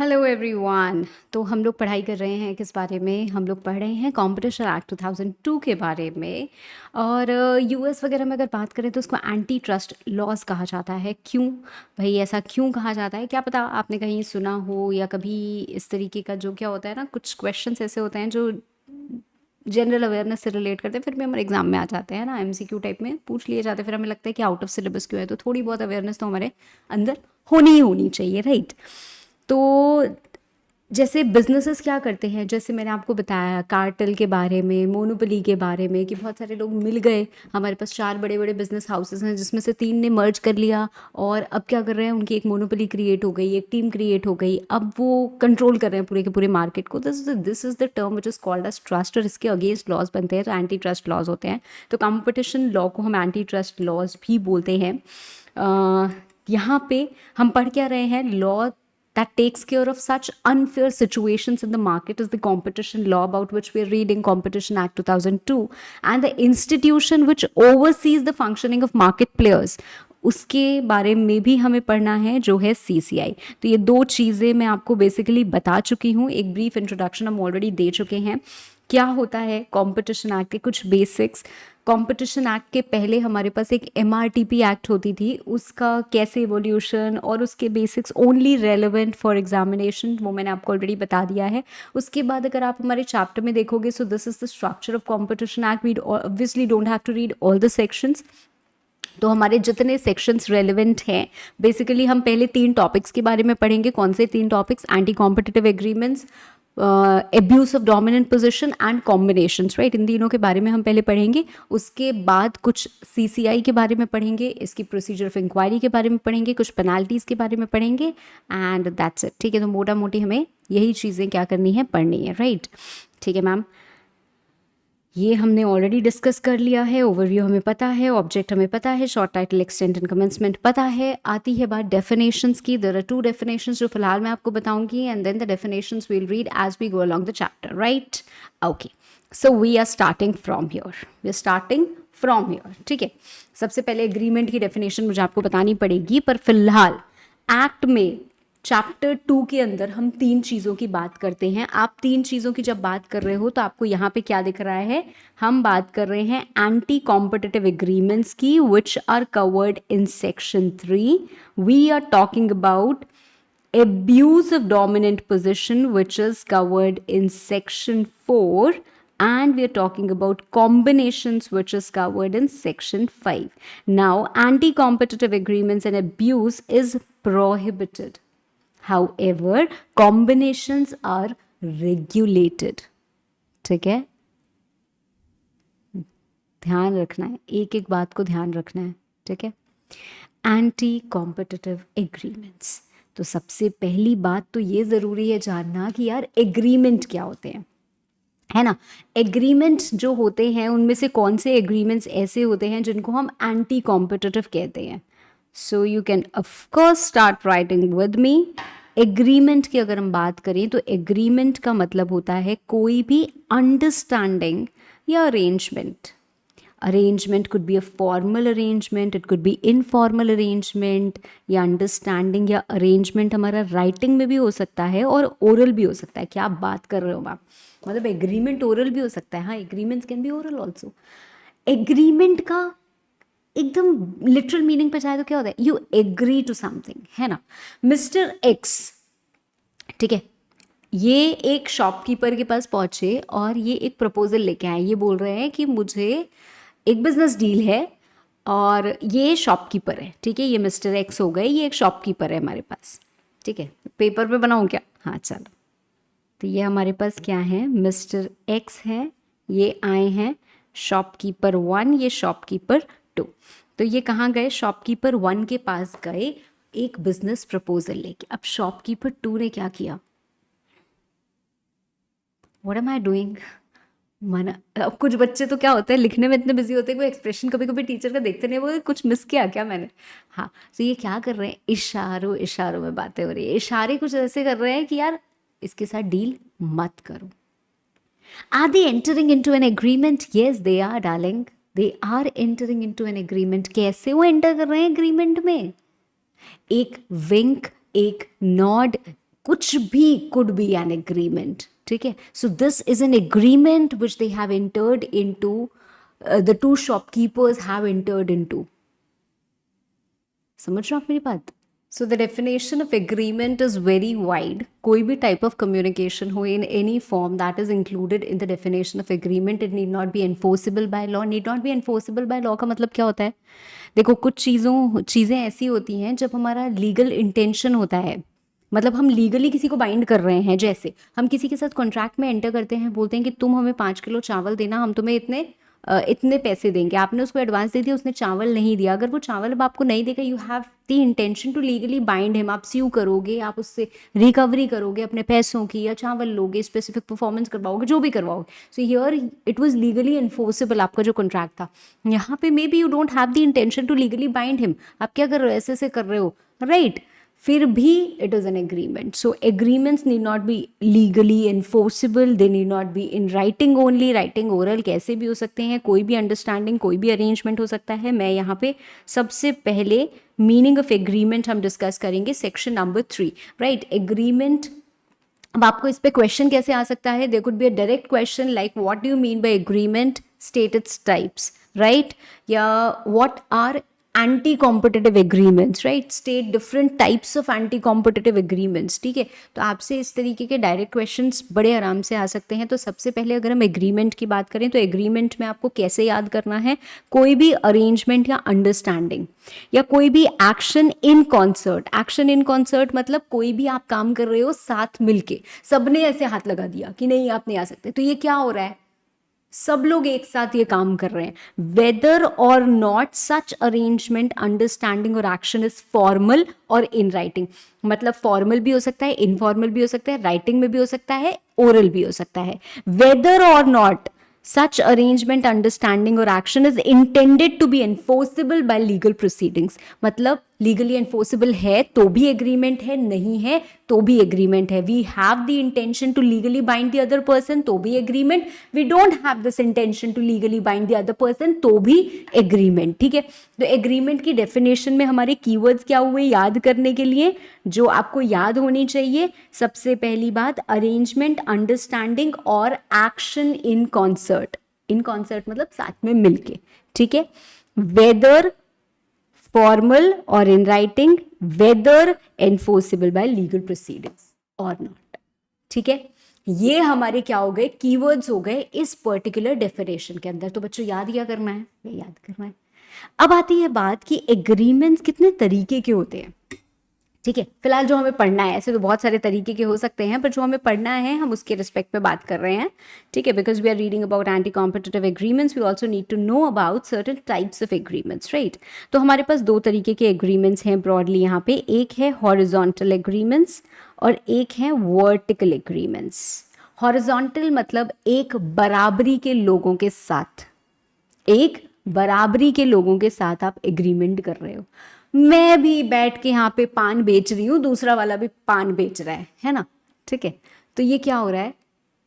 Hello everyone. तो हम लोग पढ़ाई कर रहे हैं किस बारे में? हम लोग पढ़ रहे हैं कॉम्पिटिशन एक्ट 2002 के बारे में। और यूएस वगैरह में अगर बात करें तो उसको एंटी ट्रस्ट लॉज कहा जाता है। क्यों भाई ऐसा क्यों कहा जाता है? क्या पता आपने कहीं सुना हो या कभी इस तरीके का जो क्या होता है ना, कुछ क्वेश्चंस ऐसे होते हैं जो जनरल अवेयरनेस से रिलेट करते हैं, फिर भी हमारे एग्जाम में आ जाते हैं ना, एमसीक्यू टाइप में पूछ लिए जाते हैं। फिर हमें लगता है कि आउट ऑफ सिलेबस क्यों है, तो थोड़ी बहुत अवेयरनेस तो हमारे अंदर होनी ही होनी चाहिए, राइट? तो जैसे बिजनेसेस क्या करते हैं, जैसे मैंने आपको बताया कार्टेल के बारे में, मोनोपोली के बारे में, कि बहुत सारे लोग मिल गए। हमारे पास 4 बड़े बड़े बिजनेस हाउसेस हैं जिसमें से 3 ने मर्ज कर लिया और अब क्या कर रहे हैं, उनकी एक मोनोपोली क्रिएट हो गई, एक टीम क्रिएट हो गई। अब वो कंट्रोल कर रहे हैं पूरे के पूरे मार्केट को। This is the term which is called as trust, और इसके अगेंस्ट लॉज बनते हैं तो एंटी ट्रस्ट लॉज होते हैं। तो कंपटीशन लॉ को हम एंटी ट्रस्ट लॉज भी बोलते हैं। यहाँ पे हम पढ़ क्या रहे हैं? Law that takes care of such unfair situations in the market is the competition law, about which we are reading Competition Act 2002, and the institution which oversees the functioning of market players, उसके बारे में भी हमें पढ़ना है, जो है CCI. तो ये 2 चीज़ें मैं आपको बेसिकली बता चुकी हूँ, एक ब्रीफ इंट्रोडक्शन हम ऑलरेडी दे चुके हैं। क्या होता है कॉम्पिटिशन एक्ट के कुछ बेसिक्स। कॉम्पिटिशन एक्ट के पहले हमारे पास एक एमआरटीपी एक्ट होती थी, उसका कैसे इवोल्यूशन और उसके basics only relevant for examination, वो मैंने आपको ऑलरेडी बता दिया है। उसके बाद अगर आप हमारे चैप्टर में देखोगे, so this is the structure of competition act. We obviously don't have to read all the sections. तो हमारे जितने सेक्शंस रेलिवेंट हैं, बेसिकली हम पहले 3 टॉपिक्स के बारे में पढ़ेंगे। कौन से 3 topics? Anti competitive agreements, abuse of dominant position and combinations, right? इन तीनों के बारे में हम पहले पढ़ेंगे। उसके बाद कुछ सीसीआई के बारे में पढ़ेंगे, इसकी प्रोसीजर ऑफ इंक्वायरी के बारे में पढ़ेंगे, कुछ पेनाल्टीज के बारे में पढ़ेंगे, एंड दैट्स इट। ठीक है, तो मोटा मोटी हमें यही चीज़ें क्या करनी है, पढ़नी है, राइट? ठीक है मैम, ये हमने ऑलरेडी डिस्कस कर लिया है। ओवरव्यू हमें पता है, ऑब्जेक्ट हमें पता है, short title, extent and commencement पता है। आती है बात डेफिनेशंस की। देयर आर 2 डेफिनेशंस जो फिलहाल मैं आपको बताऊंगी, and then the definitions we will read as we go along the chapter, right? Okay, so we are starting from here, ठीक है। सबसे पहले एग्रीमेंट की डेफिनेशन मुझे आपको बतानी पड़ेगी, पर फिलहाल एक्ट में चैप्टर 2 के अंदर हम 3 चीज़ों की बात करते हैं। आप 3 चीज़ों की जब बात कर रहे हो तो आपको यहाँ पे क्या दिख रहा है? हम बात कर रहे हैं एंटी कॉम्पिटिटिव एग्रीमेंट्स की, which are covered in section 3। We are talking about abuse of dominant position, which is covered in section 4, and we are talking about combinations, which is covered in section 5. Now anti-competitive agreements and abuse is prohibited. However, combinations are regulated. ठीक है, ध्यान रखना है, एक एक बात को ध्यान रखना है, ठीक है। एंटी कॉम्पिटिटिव एग्रीमेंट्स, तो सबसे पहली बात तो ये ज़रूरी है जानना कि यार एग्रीमेंट क्या होते हैं, है ना। एग्रीमेंट जो होते हैं उनमें से कौन से एग्रीमेंट्स ऐसे होते हैं जिनको हम एंटी कॉम्पिटिटिव कहते हैं। So you can of course start writing with me. Agreement की अगर हम बात करें तो एग्रीमेंट का मतलब होता है कोई भी अंडरस्टैंडिंग या arrangement. Arrangement could be a formal arrangement, it could be informal arrangement, या अंडरस्टैंडिंग या अरेंजमेंट हमारा राइटिंग में भी हो सकता है और ओरल भी हो सकता है। क्या आप बात कर रहे हो मैम? मतलब एग्रीमेंट ओरल भी हो सकता है। हाँ, agreements can be oral also. Agreement का एकदम लिटरल मीनिंग पे जाए तो क्या होता है? यू एग्री टू समथिंग, है ना। मिस्टर एक्स, ठीक है, ये एक शॉपकीपर के पास पहुंचे और ये एक प्रपोजल लेके आए। ये बोल रहे हैं कि मुझे एक बिजनेस डील है, और ये शॉपकीपर है, ठीक है, ये मिस्टर एक्स हो गए, ये एक शॉपकीपर है हमारे पास, ठीक है। पेपर पे बनाऊँ क्या? हाँ चलो, तो ये हमारे पास क्या है, मिस्टर एक्स है, ये आए हैं शॉपकीपर 1, ये शॉपकीपर 2। तो ये कहाँ गए? शॉपकीपर 1 के पास गए एक बिजनेस प्रपोजल लेके। अब शॉपकीपर 2 ने क्या किया? What am I doing? मना। अब कुछ बच्चे तो क्या होते हैं, लिखने में इतने बिजी होते हैं, कोई एक्सप्रेशन कभी कभी टीचर का देखते नहीं, वो कुछ मिस किया क्या मैंने? हाँ, तो ये क्या कर रहे हैं? इशारों इशारों में बातें हो रही है। इशारे कुछ ऐसे कर रहे हैं कि यार इसके साथ डील मत करो। Are they entering into an agreement? Yes they are darling, they are entering into an agreement. कैसे वो एंटर कर रहे हैं एग्रीमेंट में? एक विंक, एक नॉड, कुछ भी कुड बी एन एग्रीमेंट, ठीक है. So this is an agreement which they have entered into, the two shopkeepers have entered into. समझ रहे हो आप मेरी बात? So the definition of agreement is very wide. कोई भी टाइप ऑफ कम्युनिकेशन हो in any form that is included in the definition of agreement, it need not be enforceable by law. Need not be enforceable by law का मतलब क्या होता है? देखो, कुछ चीज़ें ऐसी होती हैं जब हमारा लीगल इंटेंशन होता है, मतलब हम लीगली किसी को बाइंड कर रहे हैं. जैसे हम किसी के साथ कॉन्ट्रैक्ट में एंटर करते हैं, बोलते हैं कि तुम हमें 5 किलो चावल देना, हम तुम्हें इतने पैसे देंगे. आपने उसको एडवांस दे दिया, उसने चावल नहीं दिया. अगर वो चावल अब आपको नहीं देगा, you have the intention to legally bind him. आप स्यू करोगे, आप उससे रिकवरी करोगे अपने पैसों की, या चावल लोगे, स्पेसिफिक परफॉर्मेंस करवाओगे, जो भी करवाओगे. So here it was legally enforceable, आपका जो कॉन्ट्रैक्ट था. यहाँ पे maybe you don't have the intention to legally bind him. आप क्या कर रहे हो? ऐसे ऐसे कर रहे हो, राइट? फिर भी it is an agreement. So agreements need not be legally enforceable, they need not be in writing only. Writing oral कैसे भी हो सकते हैं, कोई भी अंडरस्टैंडिंग, कोई भी अरेंजमेंट हो सकता है. मैं यहाँ पे सबसे पहले मीनिंग ऑफ एग्रीमेंट हम डिस्कस करेंगे, सेक्शन नंबर 3, राइट? एग्रीमेंट. अब आपको इस पे क्वेश्चन कैसे आ सकता है? There could be a direct question like what do you mean by agreement, state its types, right? या what are anti competitive agreements, right? State different types of anti competitive agreements, ठीक है? तो आपसे इस तरीके के डायरेक्ट क्वेश्चंस बड़े आराम से आ सकते हैं. तो सबसे पहले अगर हम एग्रीमेंट की बात करें, तो एग्रीमेंट में आपको कैसे याद करना है? कोई भी अरेंजमेंट या अंडरस्टैंडिंग या कोई भी action in concert. Action in concert मतलब कोई भी आप काम कर रहे हो साथ मिलके, सबने ऐसे हाथ लगा दिया कि नहीं आप नहीं आ सकते, तो ये क्या हो रहा है? सब लोग एक साथ ये काम कर रहे हैं. वेदर और नॉट सच अरेंजमेंट, अंडरस्टैंडिंग और एक्शन इज फॉर्मल और इन राइटिंग. मतलब फॉर्मल भी हो सकता है, इनफॉर्मल भी हो सकता है, राइटिंग में भी हो सकता है, ओरल भी हो सकता है. वेदर और not such arrangement, understanding or action is intended to be enforceable by legal proceedings. मतलब लीगली एनफोर्सेबल है तो भी एग्रीमेंट है, नहीं है तो भी एग्रीमेंट है. We have the intention to legally bind the other person, तो भी agreement. We don't have this intention to legally bind the other person, तो भी एग्रीमेंट, ठीक है? तो एग्रीमेंट की डेफिनेशन में हमारे कीवर्ड्स क्या हुए याद करने के लिए, जो आपको याद होनी चाहिए? सबसे पहली बात, अरेंजमेंट, अंडरस्टैंडिंग और action in concert. In concert मतलब साथ में मिलके, ठीक है? वेदर फॉर्मल और in writing, whether enforceable by legal proceedings और नॉट, ठीक है? ये हमारे क्या हो गए? कीवर्ड्स हो गए इस पर्टिकुलर डेफिनेशन के अंदर. तो बच्चों याद क्या करना है? ये याद करना है. अब आती है बात कि एग्रीमेंट्स कितने तरीके के होते हैं, ठीक है? फिलहाल जो हमें पढ़ना है, ऐसे तो बहुत सारे तरीके के हो सकते हैं, पर जो हमें पढ़ना है हम उसके रिस्पेक्ट पे बात कर रहे हैं, ठीक है? Because we are reading about anti competitive agreements, we also need to know about certain types of agreements, right? तो हमारे पास 2 तरीके के एग्रीमेंट्स हैं ब्रॉडली यहाँ पे. एक है हॉरिजॉन्टल एग्रीमेंट्स और एक है वर्टिकल एग्रीमेंट्स. हॉरिजॉन्टल मतलब एक बराबरी के लोगों के साथ, एक बराबरी के लोगों के साथ आप एग्रीमेंट कर रहे हो. मैं भी बैठ के यहाँ पे पान बेच रही हूँ, दूसरा वाला भी पान बेच रहा है ना, ठीक है? तो ये क्या हो रहा है?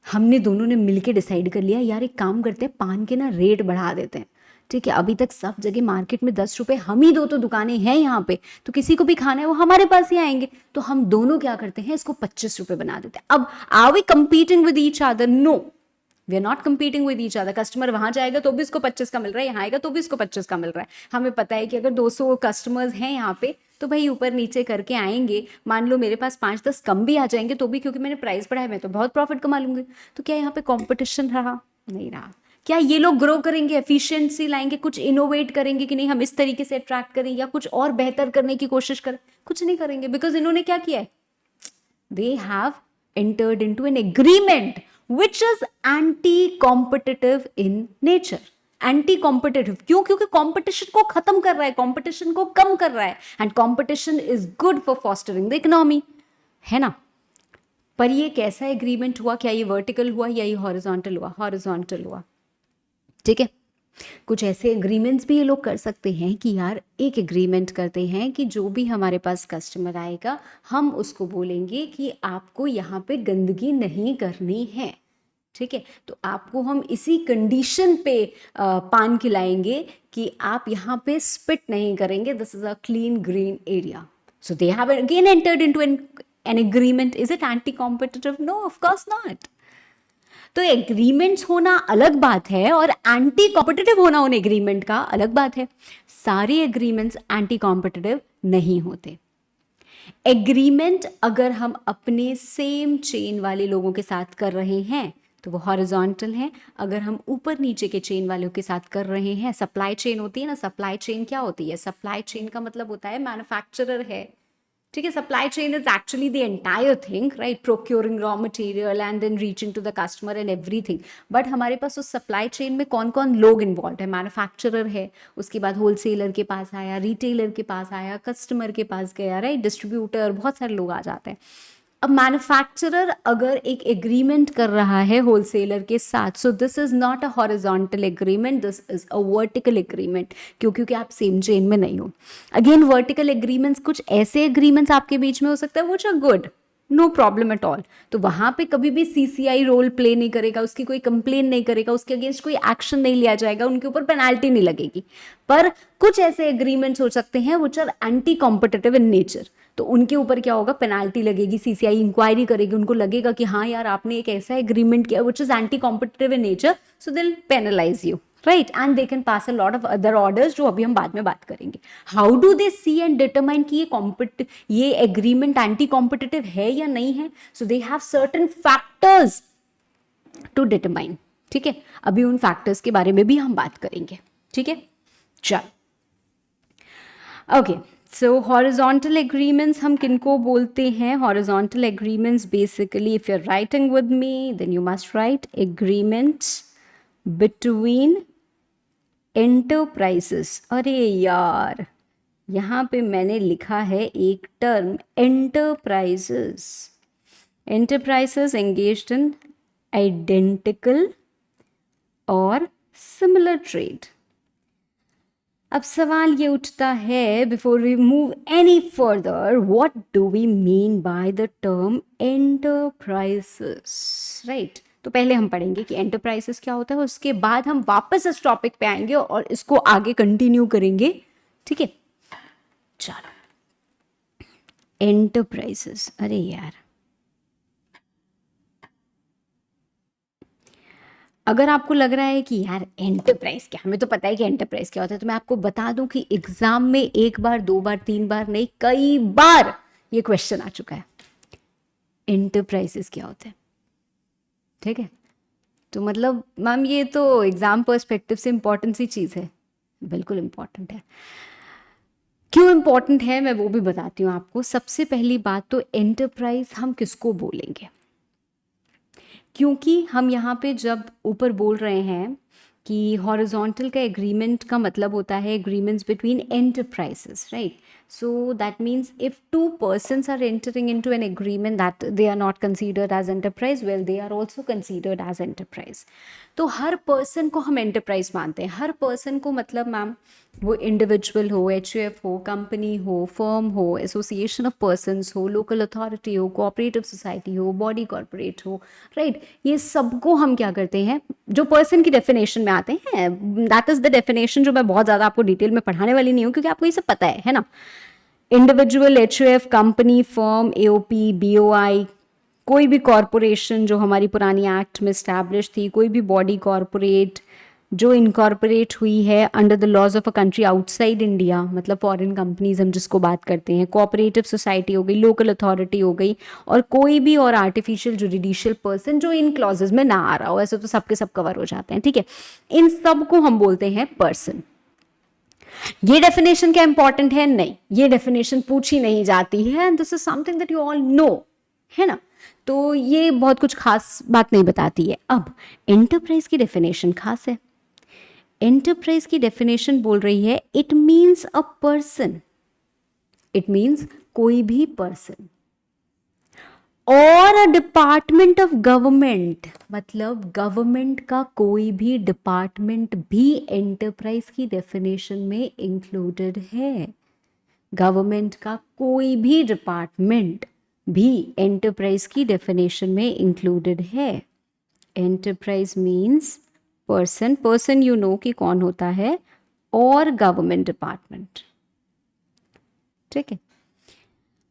हमने दोनों ने मिलके डिसाइड कर लिया, यार एक काम करते हैं, पान के ना रेट बढ़ा देते हैं, ठीक है? अभी तक सब जगह मार्केट में 10 रुपए, हम ही 2 तो दुकानें हैं यहाँ पे, तो किसी को भी खाना है वो हमारे पास ही आएंगे. तो हम दोनों क्या करते हैं, इसको 25 रुपए बना देते हैं. अब are we competing with each other? No, we are not competing with each other. Customer वहां जाएगा तो भी इसको 25 का मिल रहा है, यहाँ आएगा तो भी इसको 25 का मिल रहा है. हमें पता है कि अगर 200 कस्टमर्स हैं यहाँ पे, तो भाई ऊपर नीचे करके आएंगे. मान लो मेरे पास 5-10 कम भी आ जाएंगे, तो भी क्योंकि मैंने प्राइस बढ़ाया, मैं तो बहुत प्रॉफिट कमा लूंगी. तो क्या यहाँ पे कॉम्पिटिशन रहा? नहीं रहा. क्या ये लोग ग्रो करेंगे, एफिशिएंसी लाएंगे, कुछ इनोवेट करेंगे कि नहीं हम इस तरीके से अट्रैक्ट करें या कुछ और बेहतर करने की कोशिश करें? कुछ नहीं करेंगे, बिकॉज इन्होंने क्या किया है? they have entered into an agreement which is anti-competitive in nature. Anti competitive क्यों? क्योंकि कंपटीशन को खत्म कर रहा है, कंपटीशन को कम कर रहा है, and competition is good for fostering the economy, है ना? पर ये कैसा एग्रीमेंट हुआ? क्या ये वर्टिकल हुआ या ये हॉरिजॉन्टल हुआ? हॉरिजॉन्टल हुआ, ठीक है? कुछ ऐसे एग्रीमेंट्स भी ये लोग कर सकते हैं कि यार एक एग्रीमेंट करते हैं कि जो भी हमारे पास कस्टमर आएगा, हम उसको बोलेंगे कि आपको यहाँ पे गंदगी नहीं करनी है, ठीक है? तो आपको हम इसी कंडीशन पे पान खिलाएंगे कि आप यहाँ पे स्पिट नहीं करेंगे. This is a clean green area. So they have again entered into an an agreement, is it anti competitive? No, of course not. तो एग्रीमेंट्स होना अलग बात है और एंटी कॉम्पिटिटिव होना उन एग्रीमेंट का अलग बात है। सारे एग्रीमेंट्स एंटी कॉम्पिटिटिव नहीं होते। एग्रीमेंट अगर हम अपने सेम चेन वाले लोगों के साथ कर रहे हैं तो वो हॉरिजॉन्टल है। अगर हम ऊपर नीचे के चेन वालों के साथ कर रहे हैं, सप्लाई चेन होती है ना, सप्लाई चेन क्या होती है? सप्लाई चेन का मतलब होता है मैन्युफैक्चरर है, ठीक है। Supply chain is actually the entire thing, right, procuring raw material and then reaching to the customer and everything. But हमारे पास उस सप्लाई चेन में कौन कौन लोग इन्वॉल्व है? मैन्युफैक्चरर है, उसके बाद होलसेलर के पास आया, रिटेलर के पास आया, कस्टमर के पास गया, राइट, डिस्ट्रीब्यूटर, बहुत सारे लोग आ जाते हैं। अब मैन्युफैक्चरर अगर एक एग्रीमेंट कर रहा है होलसेलर के साथ, सो this is not a horizontal agreement, this is a vertical agreement, क्योंकि आप सेम चेन में नहीं हो। अगेन वर्टिकल एग्रीमेंट्स, कुछ ऐसे एग्रीमेंट्स आपके बीच में हो सकता है which are good, no problem at all, तो वहां पे कभी भी सीसीआई रोल प्ले नहीं करेगा, उसकी कोई कंप्लेन नहीं करेगा, उसके अगेंस्ट कोई एक्शन नहीं लिया जाएगा, उनके ऊपर पेनाल्टी नहीं लगेगी। पर कुछ ऐसे एग्रीमेंट्स हो सकते हैं which are anti competitive in nature, तो उनके ऊपर क्या होगा? पेनाल्टी लगेगी, सीसीआई इंक्वायरी करेगी, उनको लगेगा कि हाँ यार आपने एक ऐसा एग्रीमेंट किया which is anti competitive in nature, so they will penalise you, right, and they can pass a lot of other orders, जो अभी हम बाद में बात करेंगे। How do they see and determine कि ये एग्रीमेंट एंटी कॉम्पिटिटिव है या नहीं है? So they have certain factors to determine, ठीक है। अभी उन फैक्टर्स के बारे में भी हम बात करेंगे, ठीक है। चल, ओके, सो हॉरिजॉन्टल एग्रीमेंट्स हम किनको बोलते हैं? Horizontal agreements basically, if you are writing with me then you must write agreements between enterprises. अरे यार, यहाँ पे मैंने लिखा है एक term enterprises. Enterprises engaged in identical और सिमिलर ट्रेड। अब सवाल ये उठता है, before we move any further, what do we mean by the term enterprises, right. तो पहले हम पढ़ेंगे कि एंटरप्राइजेस क्या होता है, उसके बाद हम वापस इस टॉपिक पे आएंगे और इसको आगे कंटिन्यू करेंगे, ठीक है। चलो, एंटरप्राइजेस, अरे यार, अगर आपको लग रहा है कि यार एंटरप्राइज क्या, हमें तो पता है कि एंटरप्राइज क्या होता है, तो मैं आपको बता दूं कि एग्जाम में एक बार, दो बार, तीन बार नहीं, कई बार ये क्वेश्चन आ चुका है, एंटरप्राइजेस क्या होते हैं, ठीक है। तो मतलब मैम ये तो एग्जाम पर्सपेक्टिव से इंपॉर्टेंट सी चीज़ है, बिल्कुल इंपॉर्टेंट है। क्यों इंपॉर्टेंट है मैं वो भी बताती हूँ आपको। सबसे पहली बात तो एंटरप्राइज हम किसको बोलेंगे, क्योंकि हम यहाँ पे जब ऊपर बोल रहे हैं कि हॉरिजॉन्टल का एग्रीमेंट का मतलब होता है agreements between enterprises, right. So that means if two persons are entering into an agreement that they are not considered as enterprise, well they are also considered as enterprise. तो हर person को हम enterprise मानते हैं। हर person को मतलब ma'am वो individual हो, एचयूएफ हो, कंपनी हो, फर्म हो, एसोसिएशन ऑफ पर्सन्स हो, लोकल अथॉरिटी हो, कोऑपरेटिव सोसाइटी हो, बॉडी कॉर्पोरेट हो, राइट, ये सबको हम क्या करते हैं, जो पर्सन की डेफिनेशन में आते हैं, दैट इज द डेफिनेशन, जो मैं बहुत ज़्यादा आपको डिटेल में पढ़ाने वाली नहीं हूँ क्योंकि आपको ये सब पता है ना। Individual, HUF, company, firm, AOP, BOI, कोई भी कॉरपोरेशन जो हमारी पुरानी एक्ट में स्टैब्लिश थी, कोई भी बॉडी कॉरपोरेट जो इनकॉर्पोरेट हुई है under the laws of a country outside India, मतलब फॉरेन कंपनीज हम जिसको बात करते हैं, कोऑपरेटिव सोसाइटी हो गई, लोकल अथॉरिटी हो गई, और कोई भी और आर्टिफिशियल जुडिशियल पर्सन जो इन क्लॉजेज में ना आ रहा हो, ऐसे तो सबके सब कवर हो जाते हैं, ठीक है। इन सब को हम बोलते हैं पर्सन। ये डेफिनेशन क्या इंपॉर्टेंट है? नहीं, ये डेफिनेशन पूछी नहीं जाती है, and this is something that you all know, है ना। तो ये बहुत कुछ खास बात नहीं बताती है। अब एंटरप्राइज की डेफिनेशन खास है। एंटरप्राइज की डेफिनेशन बोल रही है it means a person, it means कोई भी person, or a department of government, मतलब गवर्नमेंट का कोई भी डिपार्टमेंट भी एंटरप्राइज की डेफिनेशन में इंक्लूडेड है। गवर्नमेंट का कोई भी डिपार्टमेंट भी एंटरप्राइज की डेफिनेशन में इंक्लूडेड है। Enterprise means person, person you know कि कौन होता है, और गवर्नमेंट डिपार्टमेंट, ठीक है।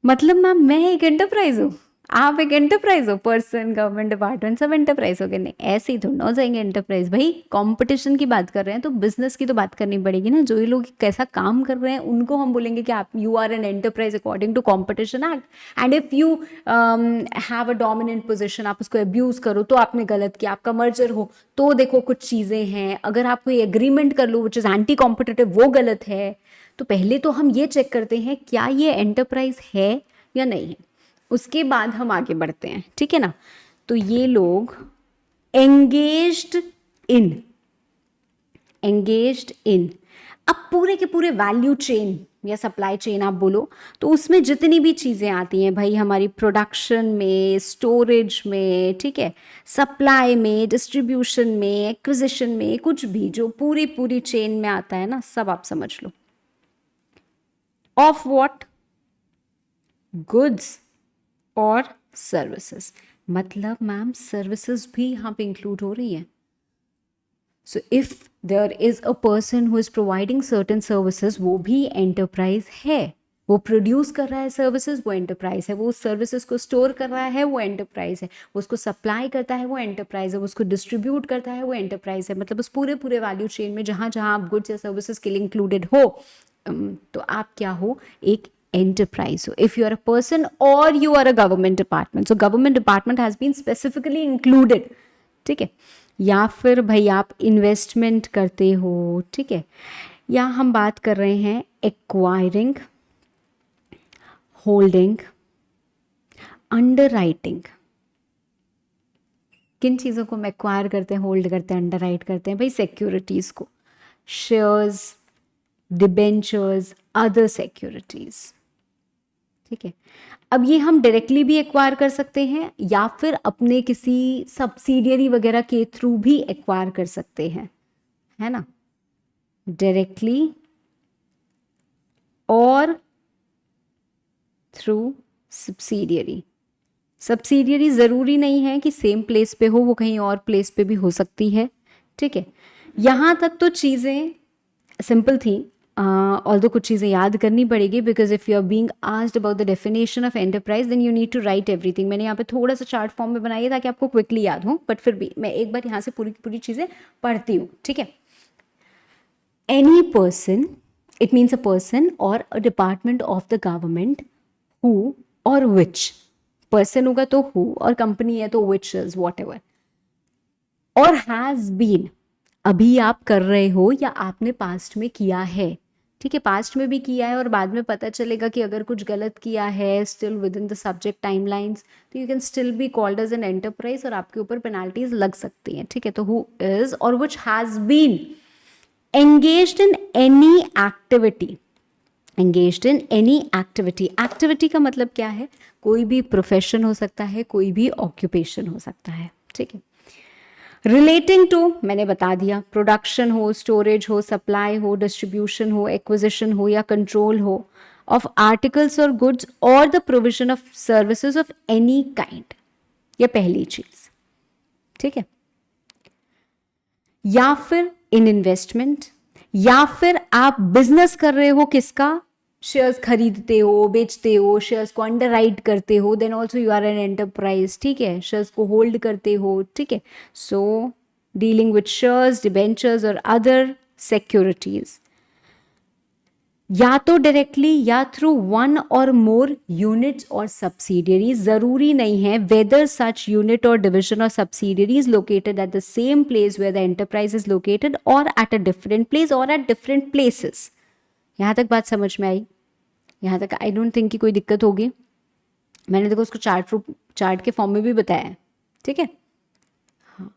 मतलब मैम मैं एक एंटरप्राइज हूँ, आप एक एंटरप्राइज हो, पर्सन, गवर्नमेंट डिपार्टमेंट सब एंटरप्राइज हो गए? नहीं, ऐसे ही थोड़ा ना हो जाएंगे एंटरप्राइज। भाई कंपटीशन की बात कर रहे हैं तो बिजनेस की तो बात करनी पड़ेगी ना। जो ये लोग कैसा काम कर रहे हैं उनको हम बोलेंगे कि आप you are an enterprise according to competition act. And if you have a dominant position, आप उसको अब्यूज करो तो आपने गलत किया। आपका मर्जर हो तो देखो कुछ चीज़ें हैं, अगर आप कोई एग्रीमेंट कर लो विच इज़ एंटी कॉम्पिटिटिव, वो गलत है। तो पहले तो हम ये चेक करते हैं क्या ये एंटरप्राइज है या नहीं है, उसके बाद हम आगे बढ़ते हैं, ठीक है ना। तो ये लोग एंगेज्ड इन, एंगेज्ड इन, अब पूरे के पूरे वैल्यू चेन या सप्लाई चेन आप बोलो, तो उसमें जितनी भी चीज़ें आती हैं भाई, हमारी प्रोडक्शन में, स्टोरेज में, ठीक है, सप्लाई में, डिस्ट्रीब्यूशन में, एक्विजिशन में, कुछ भी जो पूरी पूरी चेन में आता है ना, सब आप समझ लो। Of what? गुड्स और सर्विसेज। मतलब मैम सर्विसेज भी यहाँ पे इंक्लूड हो रही है। So if there is a person who is providing certain services, वो भी एंटरप्राइज है। वो प्रोड्यूस कर रहा है सर्विसेज, वो एंटरप्राइज है। वो उस सर्विसेज को स्टोर कर रहा है, वो एंटरप्राइज है। वो उसको सप्लाई करता है, वो एंटरप्राइज है। वो उसको डिस्ट्रीब्यूट करता है, वो एंटरप्राइज है। मतलब उस पूरे पूरे वैल्यू चेन में जहाँ जहाँ आप गुड्स या सर्विसेज के लिए इंक्लूडेड हो, तो आप क्या हो? एक enterprise. So if you are a person or you are a government department, so government department has been specifically included, ठीक है। या फिर भाई आप इन्वेस्टमेंट करते हो, ठीक है। या हम बात कर रहे हैं एक्वायरिंग, होल्डिंग, अंडरराइटिंग। किन चीज़ों को हम एक्वायर करते हैं, होल्ड करते हैं, अंडरराइट करते हैं? भाई सिक्योरिटीज़ को, शेयर्स, डिबेंचर्स, अदर सिक्योरिटीज़, ठीक है। अब ये हम डायरेक्टली भी एक्वायर कर सकते हैं या फिर अपने किसी सब्सिडियरी वगैरह के थ्रू भी एक्वायर कर सकते हैं, है ना, डायरेक्टली और थ्रू सब्सिडियरी। सब्सिडियरी ज़रूरी नहीं है कि सेम प्लेस पे हो, वो कहीं और प्लेस पे भी हो सकती है, ठीक है। यहाँ तक तो चीज़ें सिंपल थी, ऑल्दो कुछ चीज़ें याद करनी पड़ेगी, because if you are being asked about the definition of enterprise then you need to write everything. मैंने यहाँ पे थोड़ा सा चार्ट फॉर्म में बनाई है ताकि आपको क्विकली याद हो, बट फिर भी मैं एक बार यहाँ से पूरी पूरी चीज़ें पढ़ती हूँ, ठीक है। Any person, it means a person or a department of the government who or which, person होगा तो हु और कंपनी है तो विच इज वॉट एवर, और हैज़ बीन, अभी आप कर रहे हो या आपने पास्ट में किया है, ठीक है। पास्ट में भी किया है और बाद में पता चलेगा कि अगर कुछ गलत किया है still within the subject timelines, तो you can still be called as an enterprise और आपके ऊपर पेनाल्टीज लग सकती हैं, ठीक है। तो हु इज और which has been engaged in any activity, engaged in any activity, activity का मतलब क्या है? कोई भी प्रोफेशन हो सकता है, कोई भी ऑक्यूपेशन हो सकता है, ठीक है। रिलेटिंग टू, मैंने बता दिया, प्रोडक्शन हो, स्टोरेज हो, सप्लाई हो, डिस्ट्रीब्यूशन हो, एक्विजिशन हो या कंट्रोल हो ऑफ आर्टिकल्स और गुड्स और the provision of services of any kind, ये पहली चीज, ठीक है। या फिर इन इन्वेस्टमेंट, या फिर आप बिजनेस कर रहे हो, किसका? शेयर्स खरीदते हो, बेचते हो, शेयर्स को अंडरराइट करते हो, then also you are an enterprise, ठीक है। शेयर्स को होल्ड करते हो, ठीक है। So dealing with shares, debentures और अदर सिक्योरिटीज, या तो डायरेक्टली या थ्रू वन और मोर यूनिट्स और सब्सिडियरीज, जरूरी नहीं है वेदर सच यूनिट और डिविजन और subsidiary is located at the same place where the enterprise is located और एट अ डिफरेंट प्लेस और एट डिफरेंट प्लेसेस। यहाँ तक बात समझ में आई? यहाँ तक आई डोंट थिंक कि कोई दिक्कत होगी। मैंने देखो उसको चार्ट के फॉर्म में भी बताया है, ठीक है। हाँ,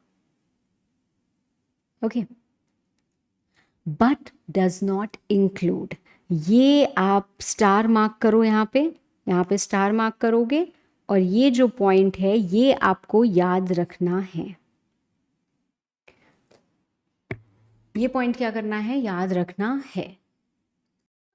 okay. But does not include, ये आप स्टार मार्क करो यहाँ पे स्टार मार्क करोगे और ये जो पॉइंट है ये आपको याद रखना है। ये पॉइंट क्या करना है? याद रखना है।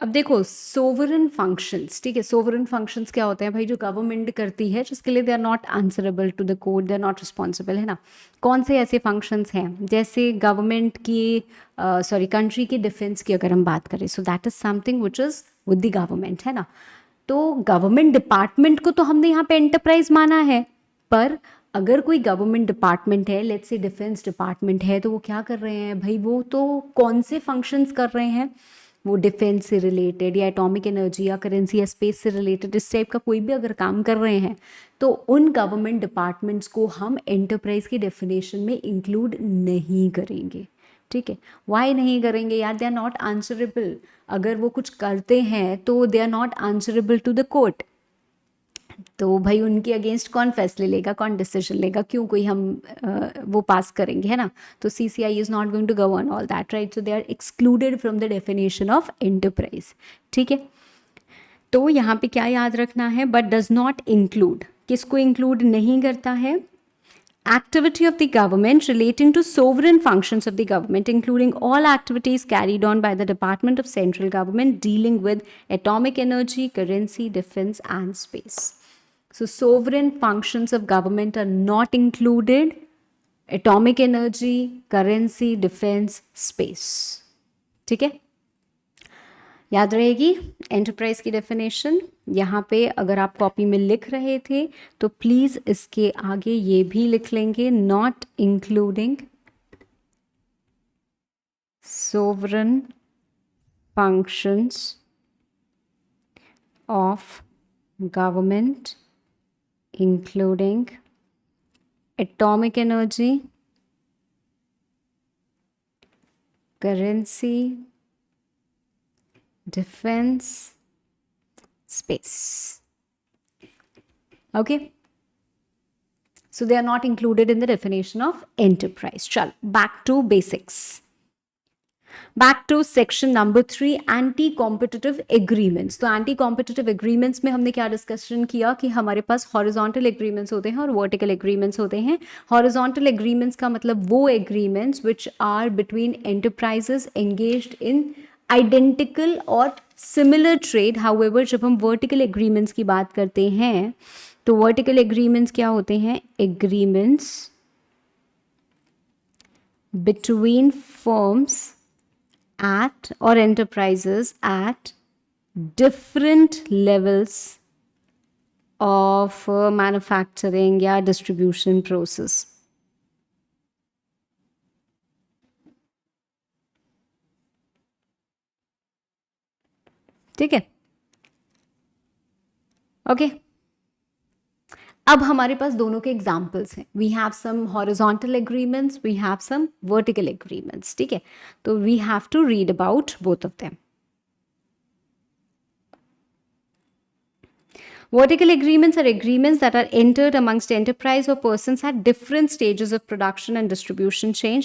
अब देखो सोवरन फंक्शंस, ठीक है। सोवरन फंक्शंस क्या होते हैं भाई? जो गवर्नमेंट करती है, जिसके लिए they are not answerable to the court, they are not responsible, है ना। कौन से ऐसे फंक्शंस हैं? जैसे गवर्नमेंट की कंट्री की डिफेंस की अगर हम बात करें, सो that is something which is with the government, है ना। तो गवर्नमेंट डिपार्टमेंट को तो हमने यहाँ पे एंटरप्राइज माना है, पर अगर कोई गवर्नमेंट डिपार्टमेंट है, लेट्स से डिफेंस डिपार्टमेंट है, तो वो क्या कर रहे हैं भाई, वो तो कौन से फंक्शंस कर रहे हैं, वो डिफेंस से रिलेटेड या एटॉमिक एनर्जी या करेंसी या स्पेस से रिलेटेड इस टाइप का कोई भी अगर काम कर रहे हैं, तो उन गवर्नमेंट डिपार्टमेंट्स को हम एंटरप्राइज की डेफिनेशन में इंक्लूड नहीं करेंगे। ठीक है, वाई नहीं करेंगे यार, दे आर नॉट आंसरेबल। अगर वो कुछ करते हैं तो they are not answerable to the court, तो भाई उनके अगेंस्ट कौन फैसले लेगा, कौन डिसीजन लेगा, क्यों कोई हम वो पास करेंगे, है ना। तो CCI is not going to govern all that, right. So they are excluded from the definition of enterprise. ठीक है, तो यहाँ पे क्या याद रखना है, बट डज नॉट इंक्लूड, किसको इंक्लूड नहीं करता है, activity of the government relating to sovereign functions of the government, including all activities carried on by the Department of Central Government dealing with atomic energy, currency, defense, and space. So, sovereign functions of government are not included. Atomic energy, currency, defense, space. ठीक है, याद रहेगी enterprise की definition. यहाँ पे अगर आप copy में लिख रहे थे तो प्लीज़ इसके आगे ये भी लिख लेंगे, not including sovereign functions of government including atomic energy, currency, defense, space. Okay, so they are not included in the definition of enterprise. Chal, back to basics. Back to section number 3, anti-competitive agreements. तो anti-competitive agreements में हमने क्या discussion किया कि हमारे पास horizontal agreements होते हैं और vertical agreements होते हैं। horizontal agreements का मतलब वो agreements which are between enterprises engaged in identical और सिमिलर ट्रेड। हाउएवर जब हम वर्टिकल एग्रीमेंट्स की बात करते हैं तो वर्टिकल एग्रीमेंट्स क्या होते हैं, एग्रीमेंट्स बिटवीन फर्म्स एट और enterprises at different levels of manufacturing या डिस्ट्रीब्यूशन प्रोसेस। ठीक है, ओके। अब हमारे पास दोनों के एग्जाम्पल्स हैं। We have some horizontal agreements, we have some vertical agreements. ठीक है, तो we have to read about both of them. Vertical agreements are agreements that are entered amongst enterprise or persons at different stages of production and distribution chain.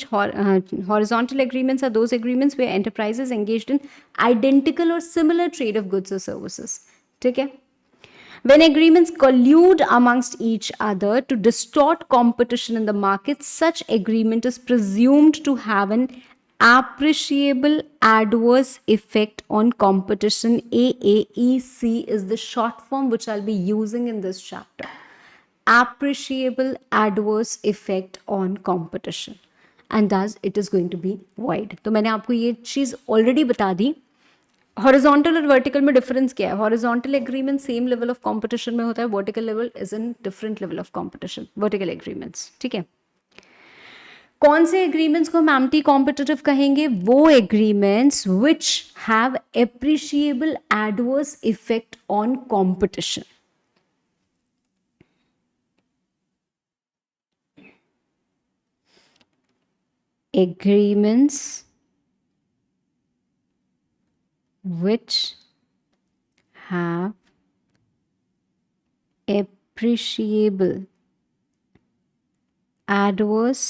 Horizontal agreements are those agreements where enterprises engaged in identical or similar trade of goods or services. ठीक है, when agreements collude amongst each other to distort competition in the market, such agreement is presumed to have an appreciable adverse effect on competition. AAEC is the short form which I'll be using in this chapter. Appreciable adverse effect on competition, and thus it is going to be void. तो मैंने आपको ये चीज़ already बता दी। Horizontal और vertical में difference क्या है? Horizontal agreement same level of competition में होता है, vertical level is in different level of competition, vertical agreements. ठीक है, कौन से एग्रीमेंट्स को हम एंटी कॉम्पिटिटिव कहेंगे? वो agreements which have appreciable adverse effect on competition. agreements which have appreciable adverse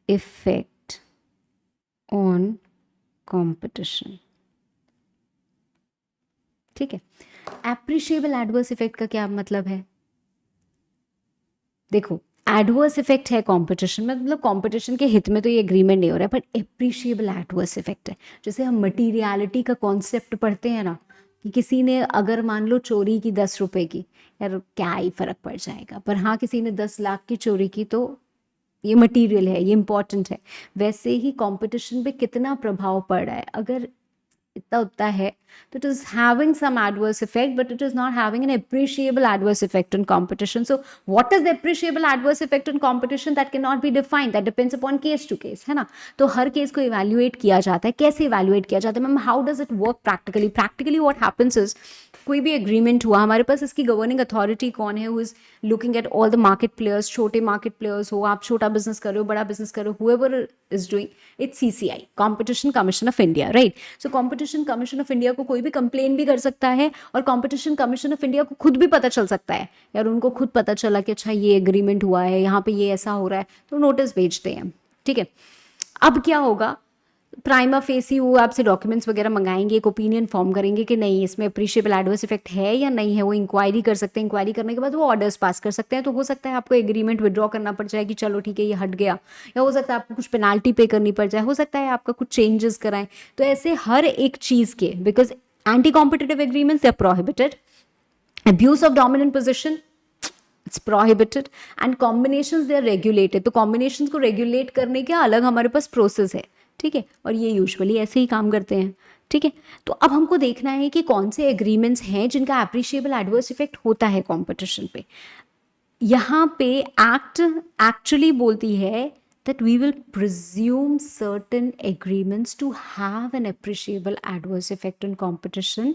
effect on competition। ठीक है, एप्रिशिएबल एडवर्स इफेक्ट का क्या मतलब है? देखो, एडवर्स इफेक्ट है कंपटीशन में, मतलब कंपटीशन के हित में तो ये एग्रीमेंट नहीं हो रहा है, बट एप्रिशिएबल एडवर्स इफेक्ट है। जैसे हम मटीरियलिटी का कॉन्सेप्ट पढ़ते हैं ना, कि किसी ने अगर मान लो चोरी की 10 रुपए की, यार क्या ही फर्क पड़ जाएगा, पर हाँ किसी ने 10 लाख की चोरी की तो ये मटीरियल है, ये इंपॉर्टेंट है। वैसे ही कंपटीशन पे कितना प्रभाव पड़ रहा है, अगर इतना उतना है तो it is having some adverse effect, but it is not having an appreciable adverse effect on competition. So what is the appreciable adverse effect on competition? That can not be defined, that depends upon case to case, है ना. तो हर case को evaluate किया जाता है. कैसे evaluate किया जाता है ma'am? How does it work practically? Practically what happens is, कोई भी एग्रीमेंट हुआ, हमारे पास इसकी गवर्निंग अथॉरिटी कौन है? Who is looking at all the market players. छोटे मार्केट प्लेयर्स हो, आप छोटा बिजनेस कर रहे हो, बड़ा बिजनेस कर रहे हो, whoever is doing, it's CCI, competition commission of India, right. So competition commission of India को कोई भी कंप्लेन भी कर सकता है, और कॉम्पिटिशन कमीशन ऑफ इंडिया को खुद भी पता चल सकता है यार, उनको खुद पता चला कि अच्छा ये एग्रीमेंट हुआ है, यहाँ पे ये ऐसा हो रहा है, तो नोटिस भेजते हैं. ठीक है. अब क्या होगा? प्राइमा फेसी वो आपसे डॉक्यूमेंट्स वगैरह मंगाएंगे, एक ओपिनियन फॉर्म करेंगे कि नहीं इसमें अप्रिशिएबल एडवर्स इफेक्ट है या नहीं है. वो इंक्वायरी कर सकते हैं. इंक्वायरी करने के बाद वो ऑर्डर्स पास कर सकते हैं. तो हो सकता है आपको एग्रीमेंट विड्रॉ करना पड़ जाए कि चलो ठीक है ये हट गया, या हो सकता है आपको कुछ पेनाल्टी पे करनी पड़ जाए, हो सकता है आपका कुछ चेंजेस कराएं. तो ऐसे हर एक चीज़ के, because anti competitive agreements they are prohibited, abuse of dominant position it's prohibited, and combinations they are regulated. तो combinations को regulate करने के अलग हमारे पास प्रोसेस है. ठीक है. और ये यूजुअली ऐसे ही काम करते हैं. ठीक है. तो अब हमको देखना है कि कौन से एग्रीमेंट्स हैं जिनका एप्रिशिएबल एडवर्स इफेक्ट होता है कॉम्पिटिशन पे. यहाँ पे एक्ट एक्चुअली बोलती है that we will presume certain agreements to have an appreciable adverse effect on competition,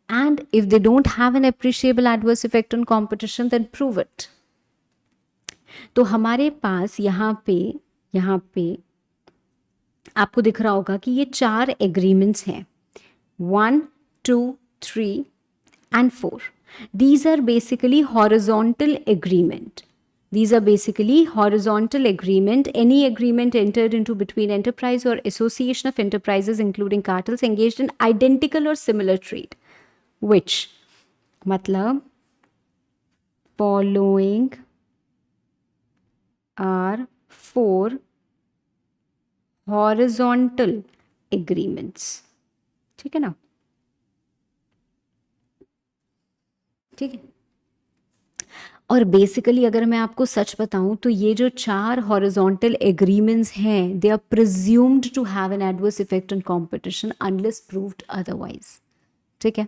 and if they don't have an appreciable adverse effect on competition then prove it. तो हमारे पास यहाँ पे आपको दिख रहा होगा कि ये 4 एग्रीमेंट्स हैं, 1, 2, 3 and 4. These are basically horizontal agreement. These are basically horizontal agreement, any agreement entered into between enterprise or association of enterprises including cartels engaged in identical or similar trade, which मतलब following are 4 horizontal agreements. ठीक है ना? ठीक है. और basically अगर मैं आपको सच बताऊं तो ये जो 4 हॉरिजॉन्टल एग्रीमेंट्स हैं, they are presumed to have an adverse effect on competition unless proved otherwise. ठीक है.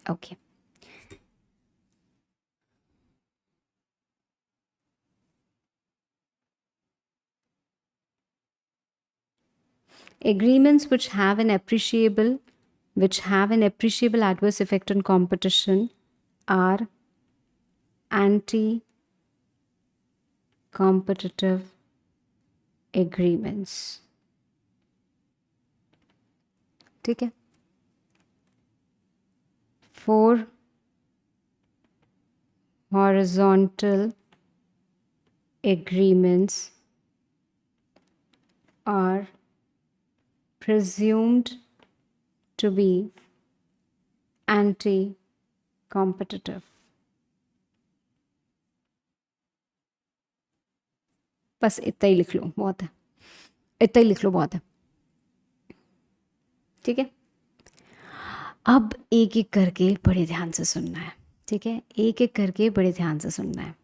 Okay. Agreements which have an appreciable adverse effect on competition are anti-competitive agreements. ठीक है. 4 horizontal agreements are presumed to be anti-competitive. बस इतना ही लिख लो, बहुत है. इतना ही लिख लो, बहुत है. ठीक है. अब एक एक करके बड़े ध्यान से सुनना है. ठीक है. एक एक करके बड़े ध्यान से सुनना है.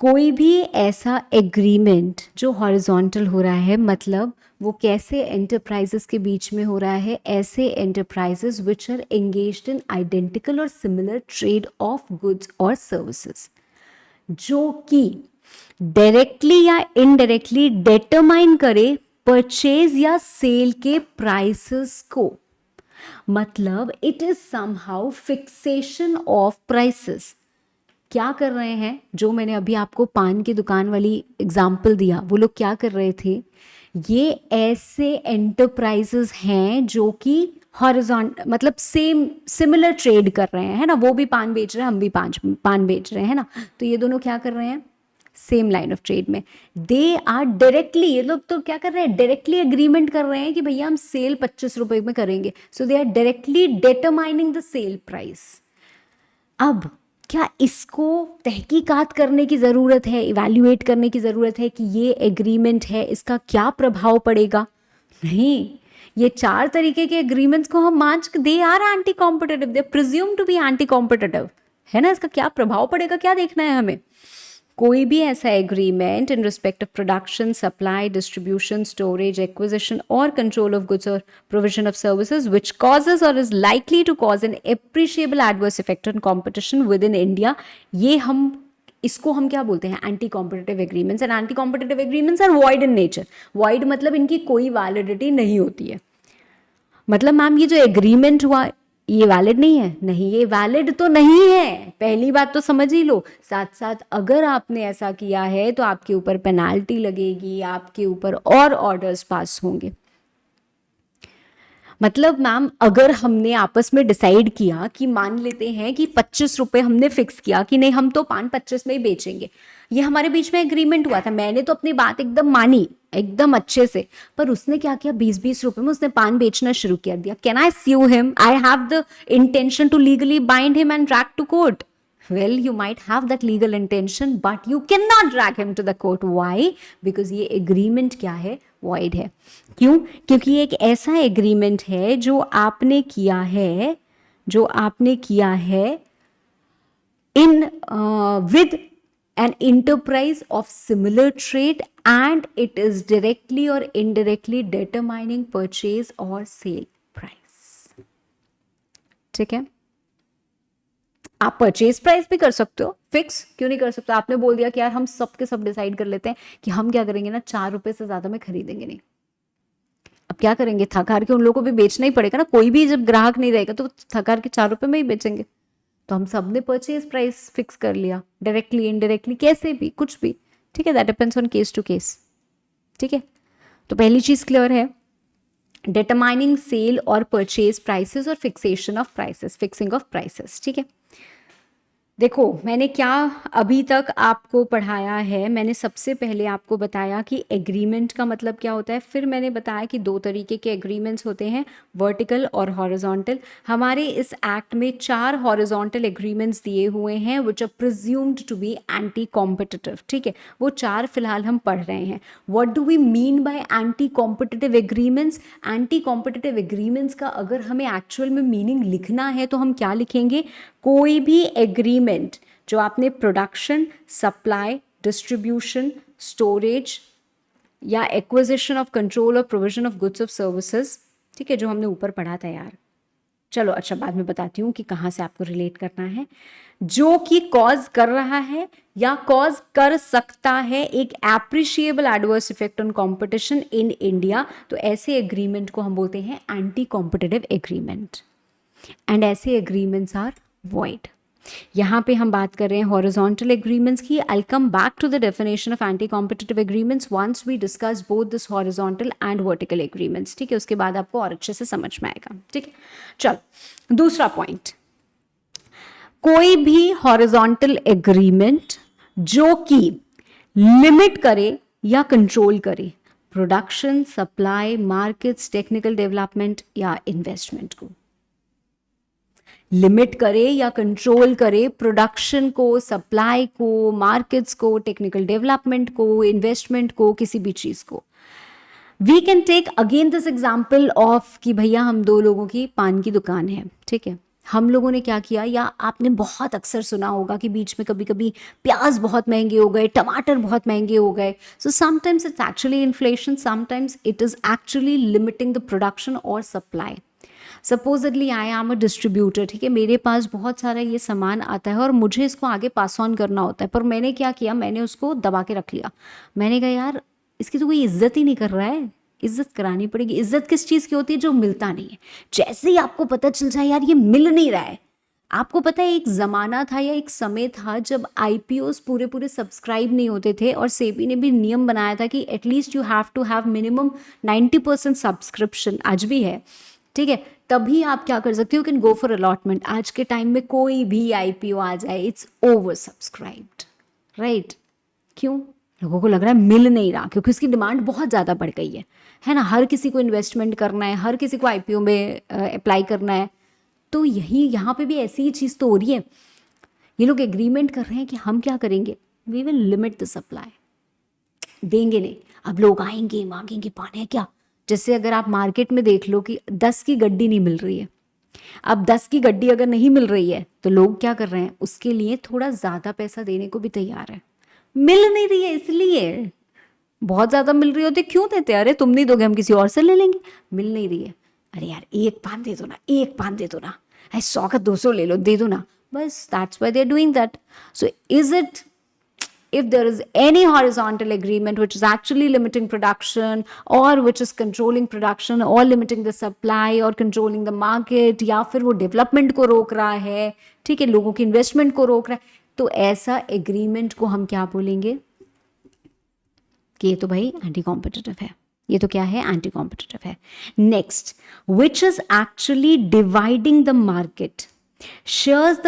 कोई भी ऐसा एग्रीमेंट जो हॉरिजॉन्टल हो रहा है, मतलब वो कैसे एंटरप्राइजेस के बीच में हो रहा है? ऐसे enterprises which are engaged in identical और सिमिलर ट्रेड ऑफ गुड्स और सर्विसेज, जो कि डायरेक्टली या इनडायरेक्टली डिटरमाइन करे परचेज या सेल के प्राइसेस को. मतलब it is somehow fixation of prices. क्या कर रहे हैं? जो मैंने अभी आपको पान की दुकान वाली एग्जाम्पल दिया, वो लोग क्या कर रहे थे? ये ऐसे एंटरप्राइजेस हैं जो कि हॉरिजॉन्ट मतलब सिमिलर ट्रेड कर रहे हैं, है ना. वो भी पान बेच रहे हैं, हम भी पान बेच रहे हैं, है ना. तो ये दोनों क्या कर रहे हैं? सेम लाइन ऑफ ट्रेड में. दे आर डायरेक्टली, ये लोग तो क्या कर रहे हैं? डायरेक्टली एग्रीमेंट कर रहे हैं कि भैया हम सेल 25 रुपए में करेंगे. So they are directly determining the sale price. अब क्या इसको तहकीकात करने की ज़रूरत है, इवैल्यूएट करने की ज़रूरत है कि ये एग्रीमेंट है, इसका क्या प्रभाव पड़ेगा? नहीं. ये 4 तरीके के एग्रीमेंट्स को हम मान के they are anti competitive, they presume to be anti competitive, है ना. इसका क्या प्रभाव पड़ेगा, क्या देखना है हमें? कोई भी ऐसा agreement in respect of production, supply, distribution, storage, acquisition or control of goods or provision of services which causes or is likely to cause an appreciable adverse effect on competition within India, ये इसको हम क्या बोलते हैं, anti competitive agreements. And anti competitive agreements are void in nature. Void मतलब इनकी कोई validity नहीं होती है। मतलब मैम ये जो एग्रीमेंट हुआ ये वैलिड नहीं है? नहीं, ये वैलिड तो नहीं है, पहली बात तो समझ ही लो। साथ साथ अगर आपने ऐसा किया है तो आपके ऊपर पेनाल्टी लगेगी, आपके ऊपर और ऑर्डर्स पास होंगे। मतलब मैम अगर हमने आपस में डिसाइड किया कि मान लेते हैं कि 25 रुपए हमने फिक्स किया कि नहीं हम तो पान 25 में ही बेचेंगे, ये हमारे बीच में एग्रीमेंट हुआ था, मैंने तो अपनी बात एकदम मानी एकदम अच्छे से, पर उसने क्या किया, 20-20 रुपए में उसने पान बेचना शुरू कर दिया। Can I sue him? I have the intention to legally bind him and drag to court. Well, you might have that legal intention, but you cannot drag him to the court. Why? Because ये agreement क्या है? Void है। क्यों? क्योंकि ये एक ऐसा agreement है जो आपने किया है in with an enterprise of similar trade and it is directly or indirectly determining purchase or sale price। ठीक है? आप परचेज प्राइस भी कर सकते हो, फिक्स क्यों नहीं कर सकते? आपने बोल दिया कि यार हम सब के सब डिसाइड कर लेते हैं कि हम क्या करेंगे ना, 4 रुपए से ज्यादा में खरीदेंगे नहीं। अब क्या करेंगे, थक हार के उन लोगों को भी बेचना ही पड़ेगा ना, कोई भी जब ग्राहक नहीं रहेगा तो थक हार के 4 रुपए में ही बेचेंगे। तो हम सब ने परचेज प्राइस फिक्स कर लिया, डायरेक्टली इनडायरेक्टली कैसे भी, कुछ भी, ठीक है, that depends on case to case. ठीक है, तो पहली चीज क्लियर है, डिटरमाइनिंग सेल और परचेज प्राइसेस और fixation of prices, fixing of prices. ठीक है, देखो मैंने क्या अभी तक आपको पढ़ाया है। मैंने सबसे पहले आपको बताया कि एग्रीमेंट का मतलब क्या होता है, फिर मैंने बताया कि 2 तरीके के एग्रीमेंट्स होते हैं, वर्टिकल और हॉरिजॉन्टल। हमारे इस एक्ट में 4 हॉरिजॉन्टल एग्रीमेंट्स दिए हुए हैं which are presumed to be anti competitive. ठीक है, वो 4 फिलहाल हम पढ़ रहे हैं। What do we mean by anti competitive agreements? Anti competitive agreements का अगर हमें एक्चुअल में मीनिंग लिखना है तो हम क्या लिखेंगे, कोई भी एग्रीमेंट जो आपने प्रोडक्शन, सप्लाई, डिस्ट्रीब्यूशन, स्टोरेज या एक्विजिशन ऑफ कंट्रोल और provision of goods of services, ठीक है, जो हमने ऊपर पढ़ा था यार, चलो अच्छा बाद में बताती हूँ कि कहाँ से आपको रिलेट करना है, जो कि कॉज कर रहा है या कॉज कर सकता है एक appreciable adverse effect on competition in India, तो ऐसे एग्रीमेंट को हम बोलते हैं एंटी कॉम्पिटिटिव एग्रीमेंट। एंड ऐसे एग्रीमेंट्स आर void। यहाँ पे हम बात कर रहे हैं हॉरिजॉन्टल एग्रीमेंट्स की। I come back to the definition of anti competitive agreements once we discuss both this horizontal and vertical agreements. ठीक है, उसके बाद आपको और अच्छे से समझ में आएगा। ठीक है, चलो दूसरा पॉइंट, कोई भी हॉरिजॉन्टल एग्रीमेंट जो कि लिमिट करे या कंट्रोल करे production, supply, markets, technical development या इन्वेस्टमेंट को, लिमिट करे या कंट्रोल करे प्रोडक्शन को, सप्लाई को, मार्केट्स को, टेक्निकल डेवलपमेंट को, इन्वेस्टमेंट को, किसी भी चीज को। We can take again this example of कि भैया हम 2 लोगों की पान की दुकान है। ठीक है, हम लोगों ने क्या किया, या आपने बहुत अक्सर सुना होगा कि बीच में कभी कभी प्याज बहुत महंगे हो गए, टमाटर बहुत महंगे हो गए। So sometimes it's actually inflation, sometimes it is actually limiting the production और supply. Supposedly I am a distributor, ठीक है, मेरे पास बहुत सारा ये सामान आता है और मुझे इसको आगे पास ऑन करना होता है, पर मैंने क्या किया, मैंने उसको दबा के रख लिया। मैंने कहा यार इसकी तो कोई इज्जत ही नहीं कर रहा है, इज्जत करानी पड़ेगी। इज्जत किस चीज़ की होती है, जो मिलता नहीं है। जैसे ही आपको पता चल जाए यार ये मिल नहीं रहा है, आपको पता है एक ज़माना था या एक समय था जब IPOs पूरे पूरे सब्सक्राइब नहीं होते थे और सेबी ने भी नियम बनाया था कि at least you have to have minimum 90% subscription, आज भी है। ठीक है, तभी आप क्या कर सकते हो, कैन गो फॉर अलॉटमेंट। आज के टाइम में कोई भी IPO आ जाए, इट्स ओवर सब्सक्राइब्ड, राइट? क्यों? लोगों को लग रहा है मिल नहीं रहा, क्योंकि उसकी डिमांड बहुत ज़्यादा बढ़ गई है ना। हर किसी को इन्वेस्टमेंट करना है, हर किसी को IPO में अप्लाई करना है। तो यही यहाँ पे भी ऐसी ही चीज़ तो हो रही है। ये लोग एग्रीमेंट कर रहे हैं कि हम क्या करेंगे, we will limit the supply, देंगे नहीं। अब लोग आएंगे मांगेंगे, पान है क्या। जैसे अगर आप मार्केट में देख लो कि 10 की गड्डी नहीं मिल रही है, अब 10 की गड्डी अगर नहीं मिल रही है तो लोग क्या कर रहे हैं, उसके लिए थोड़ा ज़्यादा पैसा देने को भी तैयार है। मिल नहीं रही है इसलिए। बहुत ज़्यादा मिल रही होती क्यों देते, अरे तुम नहीं दोगे हम किसी और से ले लेंगे। मिल नहीं रही है, अरे यार एक पान दे दो ना, एक पान दे दो ना, अरे 100 का 200 ले लो, दे दो ना, बस that's why they are doing that. So is it, if there is any horizontal agreement which is actually limiting production or which is controlling production or limiting the supply or controlling the market, या फिर वो development को रोक रहा है, ठीक है, लोगों की इन्वेस्टमेंट को रोक रहा है, तो ऐसा एग्रीमेंट को हम क्या बोलेंगे कि ये तो भाई एंटी कॉम्पिटिटिव है, ये तो क्या है, एंटी कॉम्पिटिटिव है। Next, which is actually dividing the market, shares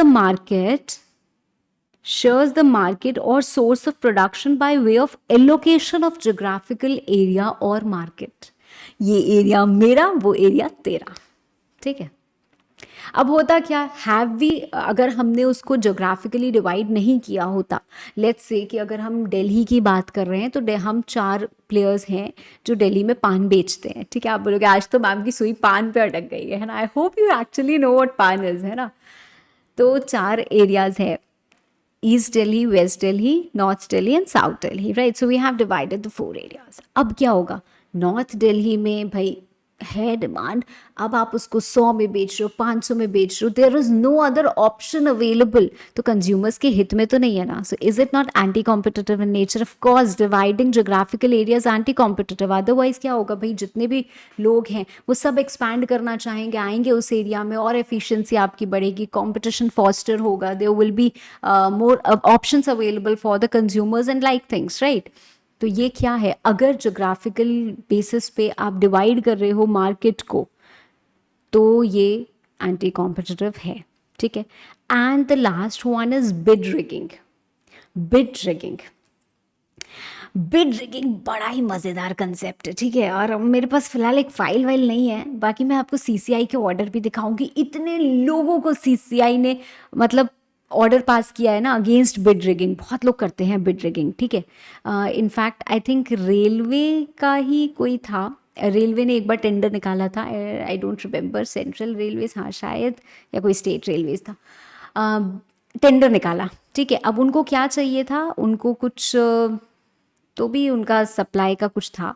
the market or source of production by way of allocation of geographical area or market। ये एरिया मेरा, वो एरिया तेरा, ठीक है। अब होता क्या, हैव वी, अगर हमने उसको जोग्राफिकली डिवाइड नहीं किया होता, लेट्स से कि अगर हम दिल्ली की बात कर रहे हैं तो हम 4 प्लेयर्स हैं जो दिल्ली में पान बेचते हैं, ठीक है। आप बोलोगे आज तो मैम की सुई पान पे अटक गई है ना, I hope you actually know what पान इज, है ना। तो 4 एरियाज है, East Delhi, West Delhi, North Delhi and South Delhi, right? So we have divided the 4 areas. अब क्या होगा, North Delhi में भाई है डिमांड, अब आप उसको 100 में बेच रहे हो, 500 में बेच रहे हो, there is no other option available, तो कंज्यूमर्स के हित में तो नहीं है ना। So is it not anti competitive in nature? Of course dividing geographical areas anti competitive, otherwise क्या होगा भाई, जितने भी लोग हैं वो सब एक्सपैंड करना चाहेंगे, आएंगे उस एरिया में और एफिशिएंसी आपकी बढ़ेगी, कॉम्पिटिशन फॉस्टर होगा, there will be more options available for the consumers and like things, right. तो ये क्या है, अगर जोग्राफिकल बेसिस पे आप डिवाइड कर रहे हो मार्केट को तो ये एंटी कॉम्पिटिटिव है, ठीक है। And the last one is bid rigging. Bid rigging बड़ा ही मज़ेदार कंसेप्ट है, ठीक है। और मेरे पास फिलहाल एक फाइल वाइल नहीं है, बाकी मैं आपको सीसीआई के ऑर्डर भी दिखाऊंगी। इतने लोगों को सीसीआई ने मतलब ऑर्डर पास किया है ना अगेंस्ट बिड रिगिंग, बहुत लोग करते हैं बिड रिगिंग, ठीक है। इनफैक्ट आई थिंक रेलवे का ही कोई था, रेलवे ने एक बार टेंडर निकाला था, I don't remember, central railways, हाँ शायद, या कोई स्टेट रेलवेज था, टेंडर निकाला, ठीक है। अब उनको क्या चाहिए था, उनको कुछ तो भी उनका सप्लाई का कुछ था।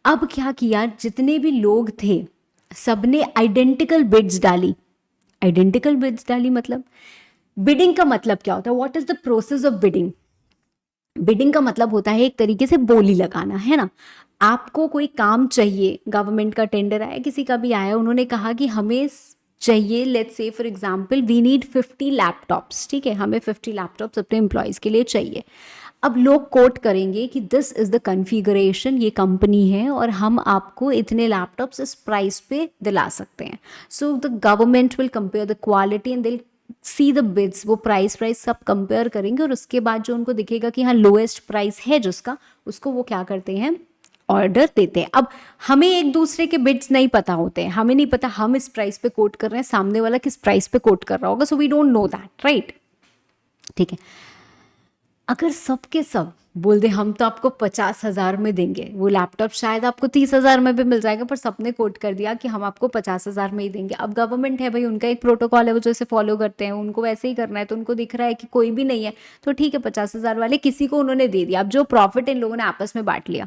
अब क्या किया, जितने भी लोग थे सबने आइडेंटिकल बिड्स डाली। आइडेंटिकल बिड्स डाली मतलब, बिडिंग का मतलब क्या होता है, what is the process of bidding? Bidding का मतलब होता है एक तरीके से बोली लगाना, है ना। आपको कोई काम चाहिए, गवर्नमेंट का टेंडर आया, किसी का भी आया, उन्होंने कहा कि हमें चाहिए, let's say for example we need 50 laptops, ठीक है, हमें 50 लैपटॉप्स अपने एम्प्लॉयज़ के लिए चाहिए। अब लोग कोट करेंगे कि दिस इज़ द कन्फिगरेशन, ये कंपनी है और हम आपको इतने लैपटॉप्स इस प्राइस पे दिला सकते हैं। So the government will compare the quality and दिल सी द बिड्स, वो प्राइस सब कंपेयर करेंगे और उसके बाद जो उनको दिखेगा कि हाँ लोएस्ट प्राइस है जिसका, उसको वो क्या करते हैं, ऑर्डर देते हैं। अब हमें एक दूसरे के बिड्स नहीं पता होते हैं, हमें नहीं पता हम इस प्राइस पे कोट कर रहे हैं, सामने वाला किस प्राइस पे कोट कर रहा होगा, so we don't know that, right, ठीक है। अगर सब के सब बोल दे हम तो आपको 50,000 में देंगे, वो लैपटॉप शायद आपको 30,000 में भी मिल जाएगा, पर सबने कोट कर दिया कि हम आपको 50,000 में ही देंगे। अब गवर्नमेंट है भाई, उनका एक प्रोटोकॉल है, वो जो इसे फॉलो करते हैं, उनको वैसे ही करना है, तो उनको दिख रहा है कि कोई भी नहीं है, तो ठीक है 50,000 वाले किसी को उन्होंने दे दिया। अब जो प्रॉफिट इन लोगों ने आपस में बांट लिया,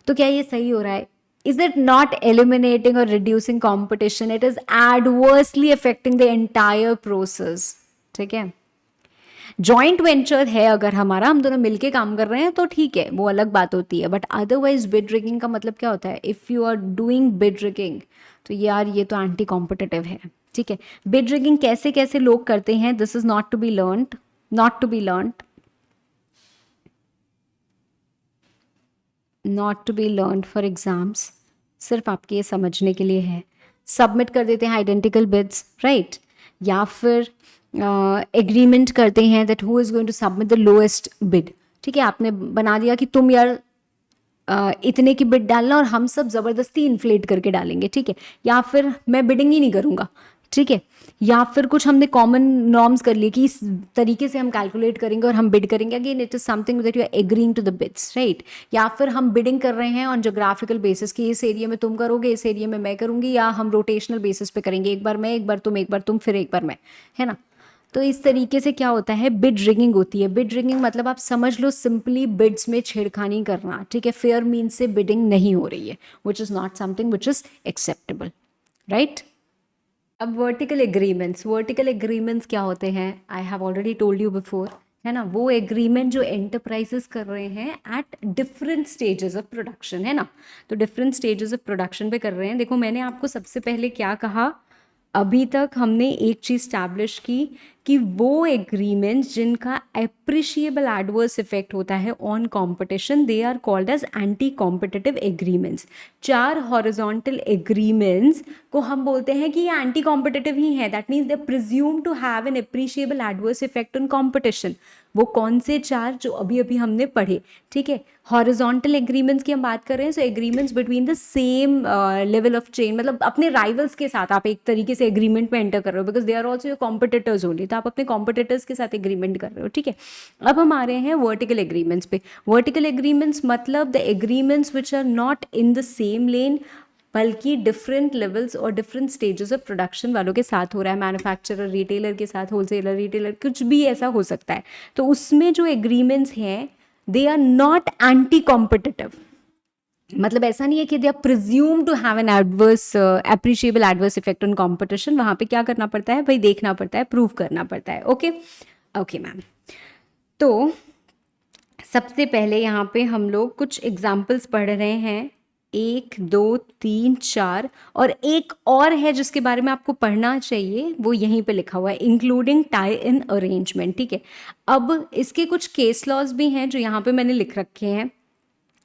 तो क्या ये सही हो रहा है? Is it not eliminating or reducing competition? It is adversely affecting the entire process, ठीक है। जॉइंट वेंचर है अगर हमारा, हम दोनों मिलके काम कर रहे हैं तो ठीक है, वो अलग बात होती है, बट अदरवाइज बिड रिगिंग का मतलब क्या होता है, if you are doing bid rigging तो यार ये तो एंटी कॉम्पिटिटिव है, ठीक है। बिड रिगिंग कैसे कैसे लोग करते हैं, this is not to be learned, not to be learned for exams, सिर्फ आपके ये समझने के लिए है। सबमिट कर देते हैं आइडेंटिकल बिड्स, राइट, या फिर एग्रीमेंट करते हैं that who is going to submit the lowest bid, ठीक है। आपने बना दिया कि तुम यार इतने की बिड डालना और हम सब ज़बरदस्ती इन्फ्लेट करके डालेंगे, ठीक है। या फिर मैं बिडिंग ही नहीं करूँगा, ठीक है। या फिर कुछ हमने कॉमन नॉर्म्स कर लिए कि इस तरीके से हम कैलकुलेट करेंगे और हम बिड करेंगे, again it is something that you are agreeing to the bids, right. या फिर हम बिडिंग कर रहे हैं ऑन जोग्राफिकल बेसिस कि इस एरिया में तुम करोगे, इस एरिया में मैं करूँगी, या हम रोटेशनल बेसिस पे करेंगे, एक बार मैं, एक बार तुम, एक बार तुम, फिर एक बार मैं, है ना। तो इस तरीके से क्या होता है, बिड रिगिंग होती है। बिड रिगिंग मतलब आप समझ लो सिंपली बिड्स में छेड़खानी करना, ठीक है। फेयर मीन्स से बिडिंग नहीं हो रही है, which is not something which is acceptable, right. अब वर्टिकल एग्रीमेंट्स क्या होते हैं, I have already told you before, है ना। वो एग्रीमेंट जो एंटरप्राइजेस कर रहे हैं at different stages of production, है ना। तो डिफरेंट स्टेजेस ऑफ प्रोडक्शन पे कर रहे हैं। देखो मैंने आपको सबसे पहले क्या कहा, अभी तक हमने एक चीज़ स्टैब्लिश की कि वो एग्रीमेंट्स जिनका अप्रिशिएबल एडवर्स इफेक्ट होता है on competition, they are called as anti competitive agreements. 4 horizontal agreements को हम बोलते हैं कि ये एंटी कॉम्पिटिटिव ही है, that means they presume to have an appreciable adverse effect on competition. वो कौन से 4 जो अभी अभी हमने पढ़े, ठीक है। हॉरिजॉन्टल एग्रीमेंट्स की हम बात कर रहे हैं, so agreements between the same level of chain, मतलब अपने राइवल्स के साथ आप एक तरीके से एग्रीमेंट में एंटर कर रहे हो, because they are also your competitors only, तो आप अपने कॉम्पिटिटर्स के साथ एग्रीमेंट कर रहे हो, ठीक है। अब हम आ रहे हैं वर्टिकल एग्रीमेंट्स पे। वर्टिकल एग्रीमेंट्स मतलब the agreements which are not in the same lane, बल्कि डिफरेंट लेवल्स और डिफरेंट स्टेजेस ऑफ प्रोडक्शन वालों के साथ हो रहा है, मैन्युफैक्चरर रिटेलर के साथ, होलसेलर रिटेलर, कुछ भी ऐसा हो सकता है। तो उसमें जो एग्रीमेंट्स हैं they are not anti competitive, मतलब ऐसा नहीं है कि they are presume to have an adverse appreciable adverse effect on competition. वहां पे क्या करना पड़ता है भाई, देखना पड़ता है, प्रूव करना पड़ता है। Okay okay ma'am. तो सबसे पहले यहाँ पे हम लोग कुछ एग्जाम्पल्स पढ़ रहे हैं, 1 2 3 4, और एक और है जिसके बारे में आपको पढ़ना चाहिए, वो यहीं पे लिखा हुआ है, इंक्लूडिंग टाई इन अरेंजमेंट, ठीक है। अब इसके कुछ केस लॉज भी हैं जो यहाँ पे मैंने लिख रखे हैं,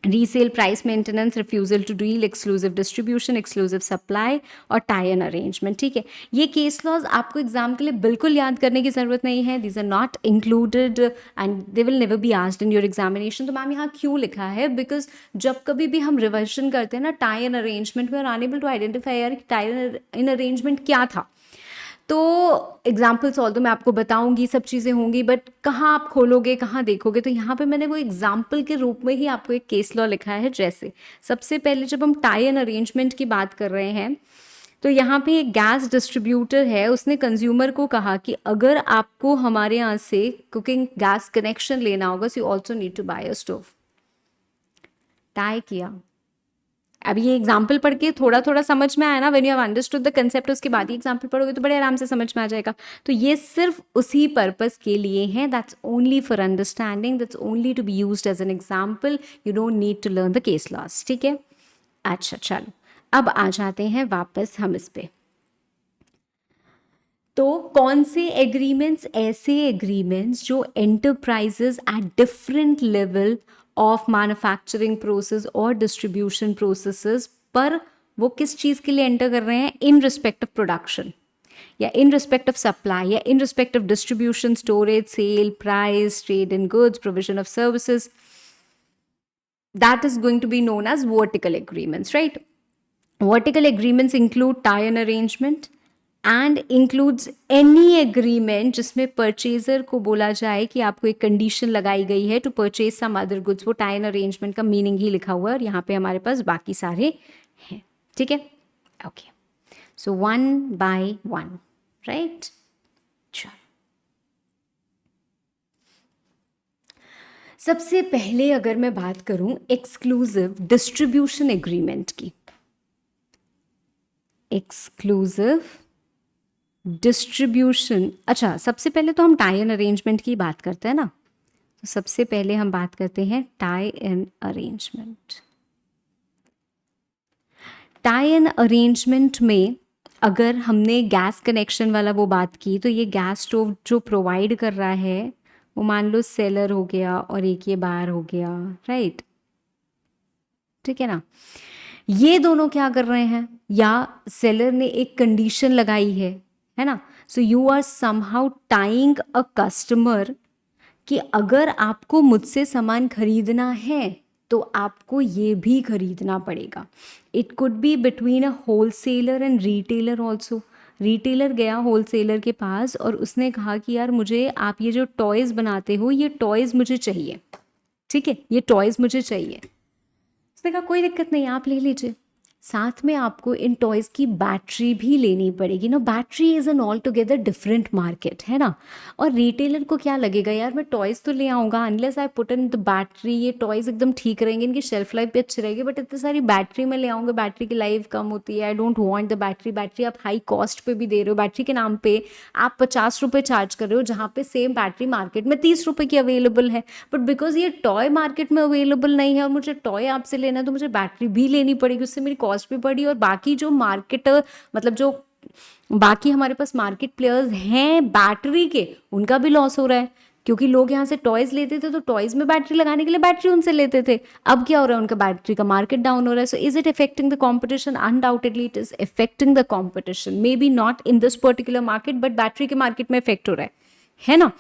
resale price maintenance, refusal to deal, exclusive distribution, exclusive supply और टाई एन अरेंजमेंट, ठीक है। ये केस लॉज आपको एग्जाम के लिए बिल्कुल याद करने की जरूरत नहीं है, these are not included and they will never be asked in your examination. तो मैम यहाँ क्यों लिखा है, बिकॉज जब कभी भी हम रिवर्शन करते हैं ना tie in arrangement, we are unable to identify यार टाई एन अरेंजमेंट क्या था। तो एग्जाम्पल्स ऑल तो मैं आपको बताऊंगी, सब चीज़ें होंगी, बट कहाँ आप खोलोगे, कहाँ देखोगे, तो यहाँ पे मैंने वो एग्जाम्पल के रूप में ही आपको एक केस लॉ लिखा है। जैसे सबसे पहले जब हम टाई एंड अरेंजमेंट की बात कर रहे हैं, तो यहाँ पे एक गैस डिस्ट्रीब्यूटर है, उसने कंज्यूमर को कहा कि अगर आपको हमारे यहाँ से कुकिंग गैस कनेक्शन लेना होगा, so you also need to buy a stove. Tie किया। अब ये एग्जाम्पल पढ़ के थोड़ा थोड़ा समझ में आया ना, when you have understood the concept, उसके बाद ही एग्जाम्पल पढ़ोगे तो बड़े आराम से समझ में आ जाएगा। तो ये सिर्फ उसी पर्पस के लिए है, that's only for understanding, that's only to be used as an example, you don't need to learn the case laws, ठीक है। अच्छा चलो, अब आ जाते हैं वापस हम इस पे। तो कौन से एग्रीमेंट्स, ऐसे एग्रीमेंट्स जो enterprises at different level of manufacturing process और डिस्ट्रीब्यूशन प्रोसेसेस पर वो किस चीज़ के लिए एंटर कर रहे हैं, इन रिस्पेक्ट ऑफ प्रोडक्शन या इन रिस्पेक्ट ऑफ सप्लाई या in respect of distribution, storage, sale, price, trade in goods, provision of services, that is going to be known as vertical agreements, right? Vertical agreements include tie-in arrangement and includes any agreement जिसमें purchaser को बोला जाए कि आपको एक condition लगाई गई है to purchase some other goods, वो tie-in arrangement का meaning ही लिखा हुआ है, और यहाँ पे हमारे पास बाकी सारे हैं, ठीक है। Okay, so one by one, right? चलो, सबसे पहले अगर मैं बात करूं एक्सक्लूसिव डिस्ट्रीब्यूशन एग्रीमेंट की, एक्सक्लूसिव डिस्ट्रीब्यूशन, अच्छा सबसे पहले तो हम टाई इन अरेंजमेंट की बात करते हैं ना, तो सबसे पहले हम बात करते हैं tie in arrangement. Tie in arrangement में अगर हमने गैस कनेक्शन वाला वो बात की, तो ये गैस स्टोव जो प्रोवाइड कर रहा है वो मान लो सेलर हो गया और एक ये बायर हो गया, राइट, ठीक है ना। ये दोनों क्या कर रहे हैं, या सेलर ने एक कंडीशन लगाई है ना। So you are somehow tying a customer कि अगर आपको मुझसे सामान खरीदना है तो आपको ये भी खरीदना पड़ेगा। It could be between a wholesaler and retailer also. Retailer गया होलसेलर के पास और उसने कहा कि यार मुझे आप ये जो टॉयज़ बनाते हो, ये टॉयज़ मुझे चाहिए, ठीक है, ये टॉयज़ मुझे चाहिए। उसने कहा कोई दिक्कत नहीं, आप ले लीजिए। साथ में आपको इन टॉयज़ की बैटरी भी लेनी पड़ेगी ना। Battery is an all together different market, है ना। और रिटेलर को क्या लगेगा, यार मैं टॉयज़ तो ले आऊँगा, unless I put in the battery, ये टॉयज़ एकदम ठीक रहेंगे, इनकी शेल्फ लाइफ भी अच्छी रहेगी, बट इतनी सारी बैटरी में ले आऊँगा, बैटरी की लाइफ कम होती है, I don't want the battery. Battery आप हाई कॉस्ट पे भी दे रहे हो, बैटरी के नाम पे आप 50 रुपये चार्ज कर रहे हो, जहाँ पे सेम बैटरी मार्केट में 30 रुपये की अवेलेबल है। बट बिकॉज ये टॉय मार्केट में अवेलेबल नहीं है और मुझे टॉय आपसे लेना है, तो मुझे बैटरी भी लेनी पड़ेगी, उससे मेरी कॉस्ट भी बढ़ी, और बाकी जो मार्केट मतलब जो बाकी हमारे पास मार्केट प्लेयर्स हैं बैटरी के, उनका भी लॉस हो रहा है, क्योंकि लोग यहाँ से टॉयज लेते थे तो टॉयज में बैटरी लगाने के लिए बैटरी उनसे लेते थे। अब क्या हो रहा है, उनका बैटरी का मार्केट डाउन हो रहा है। So is it affecting the competition? Undoubtedly it is affecting the competition, maybe not in this particular market, but battery के मार्केट में इफेक्ट हो रहा है ना।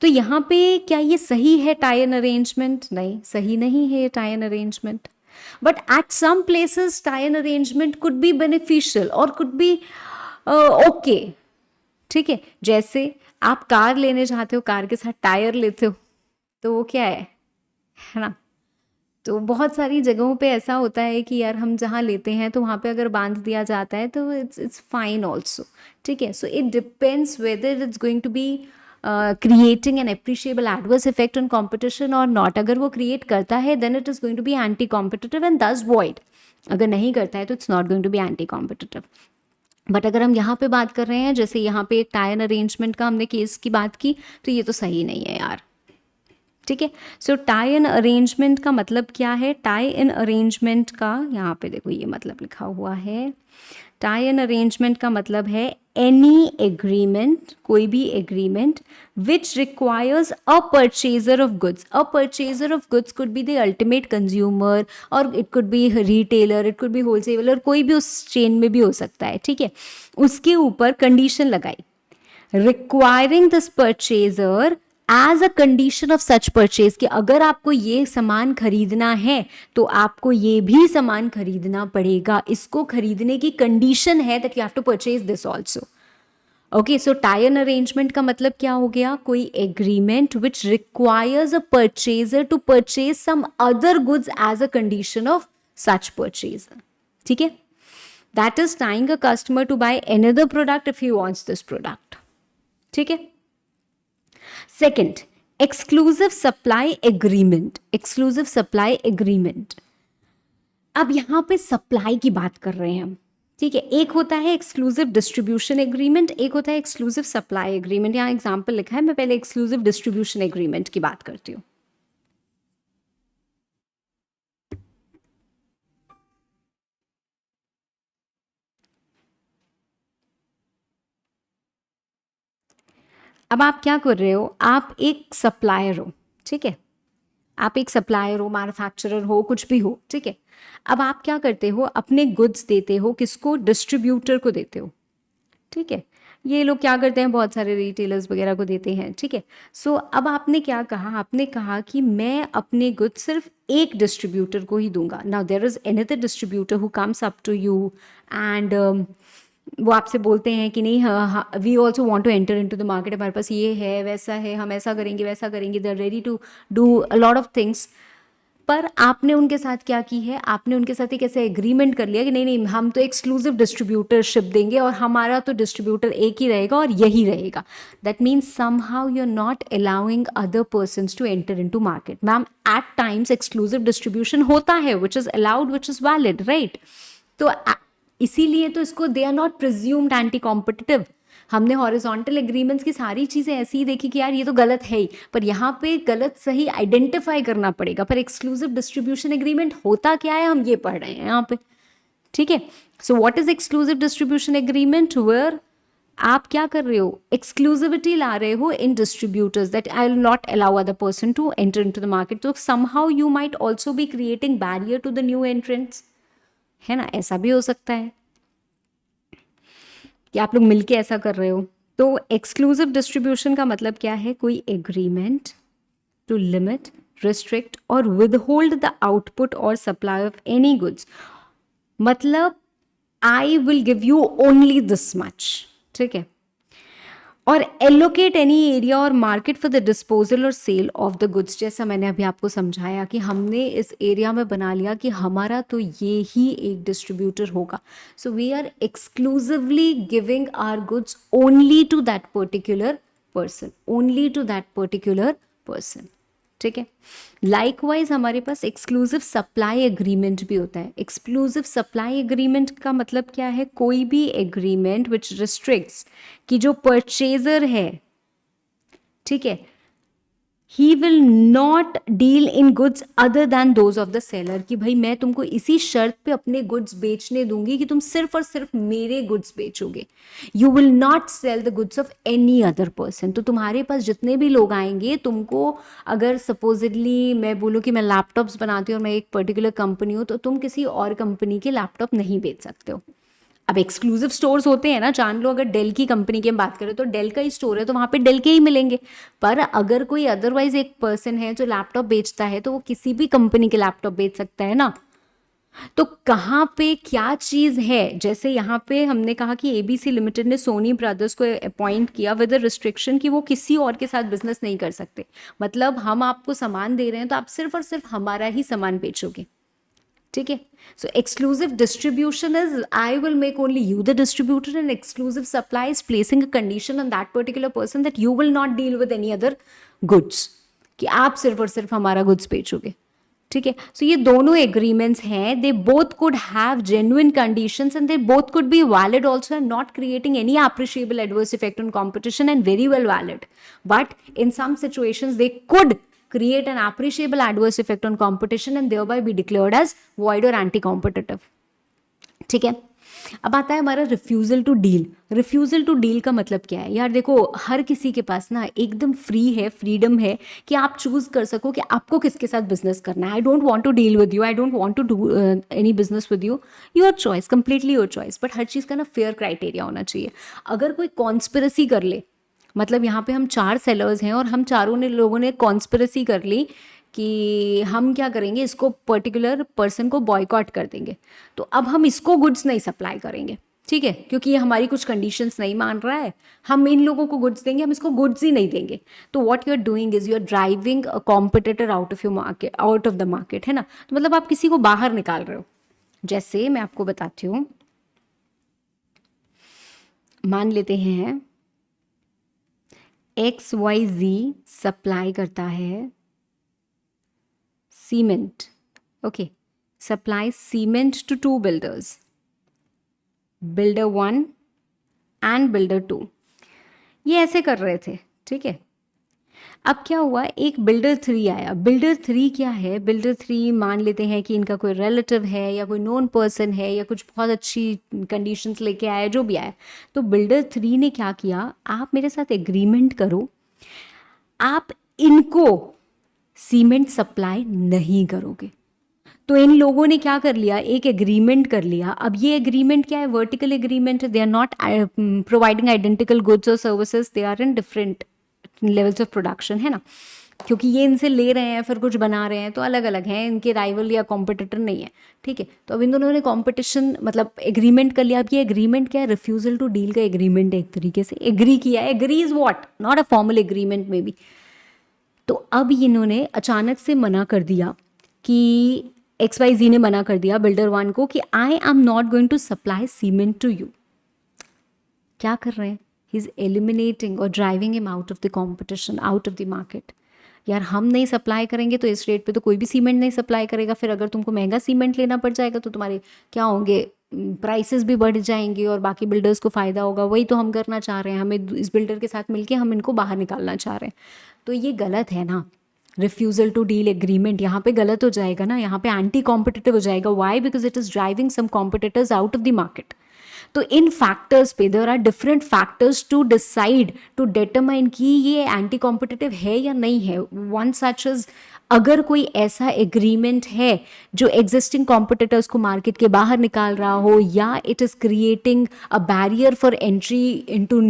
तो यहाँ पे क्या ये सही है टाई एन अरेंजमेंट? नहीं, सही नहीं है ये tie in arrangement. But at some places tie in arrangement could be beneficial और कुड बी ओके, ठीक है। जैसे आप कार लेने चाहते हो, कार के साथ टायर लेते हो, तो वो क्या है ना। तो बहुत सारी जगहों पे ऐसा होता है कि यार हम जहाँ लेते हैं तो वहाँ पे अगर बांध दिया जाता है तो इट्स फाइन ऑल्सो, ठीक है। So it depends whether it's going to be creating an appreciable adverse effect on competition और नॉट। अगर वो क्रिएट करता है then it is going to be anti competitive and thus void. अगर नहीं करता है तो it's not going to be anti competitive. But अगर हम यहाँ पे बात कर रहे हैं, जैसे यहाँ पे एक टाई एन अरेंजमेंट का हमने केस की बात की, तो ये तो सही नहीं है यार, ठीक है। सो टाई इन अरेंजमेंट का मतलब क्या है? टाई इन अरेंजमेंट का यहाँ पे देखो ये मतलब लिखा हुआ है। टाई इन अरेंजमेंट का मतलब है एनी एग्रीमेंट, कोई भी agreement which requires a purchaser of goods. A purchaser of goods could be the ultimate consumer, or it could be retailer, it could be wholesaler, कोई भी उस चेन में भी हो सकता है, ठीक है। उसके ऊपर कंडीशन लगाई, requiring this purchaser as a condition of such purchase, कि अगर आपको ये सामान खरीदना है तो आपको ये भी सामान खरीदना पड़ेगा, इसको खरीदने की कंडीशन है that you have to purchase this also. Okay, so tie in arrangement का मतलब क्या हो गया? कोई agreement which requires a purchaser to purchase some other goods as a condition of such purchase, ठीक है। That is tying a customer to buy another product if he wants this product, ठीक है। Second, exclusive supply agreement. Exclusive supply agreement, अब यहां पे supply की बात कर रहे हैं हम, ठीक है। एक होता है एक्सक्लूसिव डिस्ट्रीब्यूशन एग्रीमेंट, एक होता है एक्सक्लूसिव सप्लाई एग्रीमेंट। यहां एग्जांपल लिखा है, मैं पहले एक्सक्लूसिव डिस्ट्रीब्यूशन एग्रीमेंट की बात करती हूँ। अब आप क्या कर रहे हो? आप एक सप्लायर हो, ठीक है। आप एक सप्लायर हो, मैन्युफैक्चरर हो, कुछ भी हो, ठीक है। अब आप क्या करते हो? अपने गुड्स देते हो किसको? डिस्ट्रीब्यूटर को देते हो, ठीक है। ये लोग क्या करते हैं? बहुत सारे रिटेलर्स वगैरह को देते हैं, ठीक है। सो अब आपने क्या कहा? आपने कहा कि मैं अपने गुड्स सिर्फ एक डिस्ट्रीब्यूटर को ही दूंगा। Now there is another distributor who comes up to you and वो आपसे बोलते हैं कि नहीं, हाँ we also want to enter into the market, हमारे पास ये है, वैसा है, हम ऐसा करेंगे, वैसा करेंगे, they are ready to do a lot of things. पर आपने उनके साथ क्या की है? आपने उनके साथ एक ऐसे एग्रीमेंट कर लिया कि नहीं नहीं, हम तो एक्सक्लूसिव डिस्ट्रीब्यूटरशिप देंगे और हमारा तो डिस्ट्रीब्यूटर एक ही रहेगा और यही रहेगा। That means somehow you are not allowing other persons to enter into market. Ma'am, at times exclusive distribution होता है which is allowed, which is valid, right. तो इसीलिए तो इसको they are not presumed anti competitive. हमने horizontal agreements की सारी चीज़ें ऐसी ही देखी कि यार ये तो गलत है ही, पर यहाँ पे गलत सही आइडेंटिफाई करना पड़ेगा। पर एक्सक्लूसिव डिस्ट्रीब्यूशन एग्रीमेंट होता क्या है, हम ये पढ़ रहे हैं यहाँ पे, ठीक है। So what is exclusive distribution agreement? Where आप क्या कर रहे हो? एक्सक्लूसिविटी ला रहे हो इन distributors, that I will not allow other person to enter into the market. तो somehow you might also be creating barrier to the new entrants, है ना। ऐसा भी हो सकता है कि आप लोग मिलके ऐसा कर रहे हो। तो एक्सक्लूसिव डिस्ट्रीब्यूशन का मतलब क्या है? कोई एग्रीमेंट टू लिमिट, रिस्ट्रिक्ट और विदहोल्ड द आउटपुट और सप्लाई ऑफ एनी गुड्स। मतलब I will give you only this much, ठीक है। और एलोकेट एनी एरिया और मार्केट फॉर द डिस्पोजल और सेल ऑफ द गुड्स। जैसा मैंने अभी आपको समझाया कि हमने इस एरिया में बना लिया कि हमारा तो ये ही एक डिस्ट्रीब्यूटर होगा। So we are exclusively giving our goods only to that particular person, only to that particular person. ठीक है। लाइकवाइज हमारे पास एक्सक्लूसिव सप्लाई एग्रीमेंट भी होता है। एक्सक्लूसिव सप्लाई एग्रीमेंट का मतलब क्या है? कोई भी एग्रीमेंट विच रिस्ट्रिक्ट्स कि जो परचेजर है, ठीक है, he will not deal in goods other than those of the seller, कि भाई मैं तुमको इसी शर्त पे अपने गुड्स बेचने दूंगी कि तुम सिर्फ और सिर्फ मेरे गुड्स बेचोगे। You will not sell the goods of any other person. तो तुम्हारे पास जितने भी लोग आएंगे, तुमको अगर सपोजिटली मैं बोलूँ कि मैं लैपटॉप्स बनाती हूँ और मैं एक पर्टिकुलर कंपनी हूँ, तो तुम किसी और कंपनी के लैपटॉप नहीं बेच सकते हो। अब एक्सक्लूसिव स्टोर्स होते हैं ना, जान लो अगर डेल की कंपनी की हम बात करें तो डेल का ही स्टोर है तो वहाँ पे डेल के ही मिलेंगे। पर अगर कोई अदरवाइज एक पर्सन है जो लैपटॉप बेचता है तो वो किसी भी कंपनी के लैपटॉप बेच सकता है ना। तो कहाँ पे क्या चीज़ है? जैसे यहाँ पे हमने कहा कि एबीसी लिमिटेड ने सोनी ब्रदर्स को अपॉइंट किया विद रिस्ट्रिक्शन कि वो किसी और के साथ बिजनेस नहीं कर सकते। मतलब हम आपको सामान दे रहे हैं तो आप सिर्फ और सिर्फ हमारा ही सामान बेचोगे। ठीक है। So exclusive distribution is I will make only you the distributor, and exclusive supply is placing a condition on that particular person that you will not deal with any other goods, कि आप सिर्फ और सिर्फ हमारा goods बेचोगे। ठीक है। सो ये दोनों एग्रीमेंट्स हैं, they both could have genuine conditions and they both could be valid also and not creating any appreciable adverse effect on competition and very well valid, but in some situations they could create an appreciable adverse effect on competition and thereby be declared as void or anti-competitive। ठीक है। अब आता है हमारा refusal to deal. Refusal to deal का मतलब क्या है? यार देखो, हर किसी के पास ना एकदम फ्री है, फ्रीडम है कि आप चूज कर सको कि आपको किसके साथ बिजनेस करना है। I don't want to deal with you, I don't want to do any business with you, your choice, completely your choice. But हर चीज़ का ना फेयर क्राइटेरिया होना चाहिए। अगर कोई कॉन्स्पिरसी कर ले, मतलब यहाँ पे हम 4 सेलर्स हैं और हम चारों ने लोगों ने कॉन्स्पिरसी कर ली कि हम क्या करेंगे, इसको पर्टिकुलर पर्सन को बॉयकॉट कर देंगे, तो अब हम इसको गुड्स नहीं सप्लाई करेंगे। ठीक है, क्योंकि ये हमारी कुछ कंडीशंस नहीं मान रहा है, हम इन लोगों को गुड्स देंगे, हम इसको गुड्स ही नहीं देंगे। तो what you are doing is you are driving a competitor out of your market, out of the market, है ना। तो मतलब आप किसी को बाहर निकाल रहे हो। जैसे मैं आपको बताती हूँ, मान लेते हैं XYZ सप्लाई करता है cement, okay, supply cement to 2 builders, builder 1 and builder 2। ये ऐसे कर रहे थे। ठीक है। अब क्या हुआ, एक बिल्डर 3 आया। बिल्डर 3 क्या है? बिल्डर 3 मान लेते हैं कि इनका कोई रिलेटिव है या कोई नोन पर्सन है या कुछ बहुत अच्छी कंडीशंस लेके आया, जो भी आया। तो बिल्डर 3 ने क्या किया, आप मेरे साथ एग्रीमेंट करो, आप इनको सीमेंट सप्लाई नहीं करोगे। तो इन लोगों ने क्या कर लिया, एक एग्रीमेंट कर लिया। अब ये एग्रीमेंट क्या है? वर्टिकल एग्रीमेंट है। They are not providing identical goods और services, they are in different levels of production, है ना। क्योंकि ये इनसे ले रहे हैं फिर कुछ बना रहे हैं, तो अलग अलग हैं, इनके राइवल या कॉम्पिटिटर नहीं है। ठीक है। तो अब इन दोनों ने कॉम्पिटिशन मतलब एग्रीमेंट कर लिया। अब ये एग्रीमेंट क्या है? रिफ्यूजल टू डील का एग्रीमेंट है, एक तरीके से एग्री किया है। Agree is what, not a formal agreement में भी। तो अब इन्होंने अचानक से मना कर दिया कि XYZ ने मना कर दिया बिल्डर 1 को कि I am not going to supply cement to you. क्या कर रहे हैं? ही इज एलिमिनेटिंग और driving him out of the competition, out of the market. यार हम नहीं सप्लाई करेंगे तो इस रेट पे तो कोई भी सीमेंट नहीं सप्लाई करेगा। फिर अगर तुमको महंगा सीमेंट लेना पड़ जाएगा तो तुम्हारे क्या होंगे, प्राइसेस भी बढ़ जाएंगे और बाकी बिल्डर्स को फ़ायदा होगा। वही तो हम करना चाह रहे हैं, हमें इस बिल्डर के साथ मिलके हम इनको बाहर निकालना चाह रहे हैं। तो ये गलत है ना। रिफ्यूजल टू डील एग्रीमेंट यहाँ पे गलत हो जाएगा ना, यहाँ पे एंटी कॉम्पिटिटिव हो जाएगा। Why? Because it is driving some competitors out of the market. तो इन फैक्टर्स पे there are different factors to decide, to determine कि ये एंटी कॉम्पिटिटिव है या नहीं है। वन सच इज, अगर कोई ऐसा एग्रीमेंट है जो एग्जिस्टिंग कॉम्पिटिटर्स को मार्केट के बाहर निकाल रहा हो, या it is creating a barrier for entry into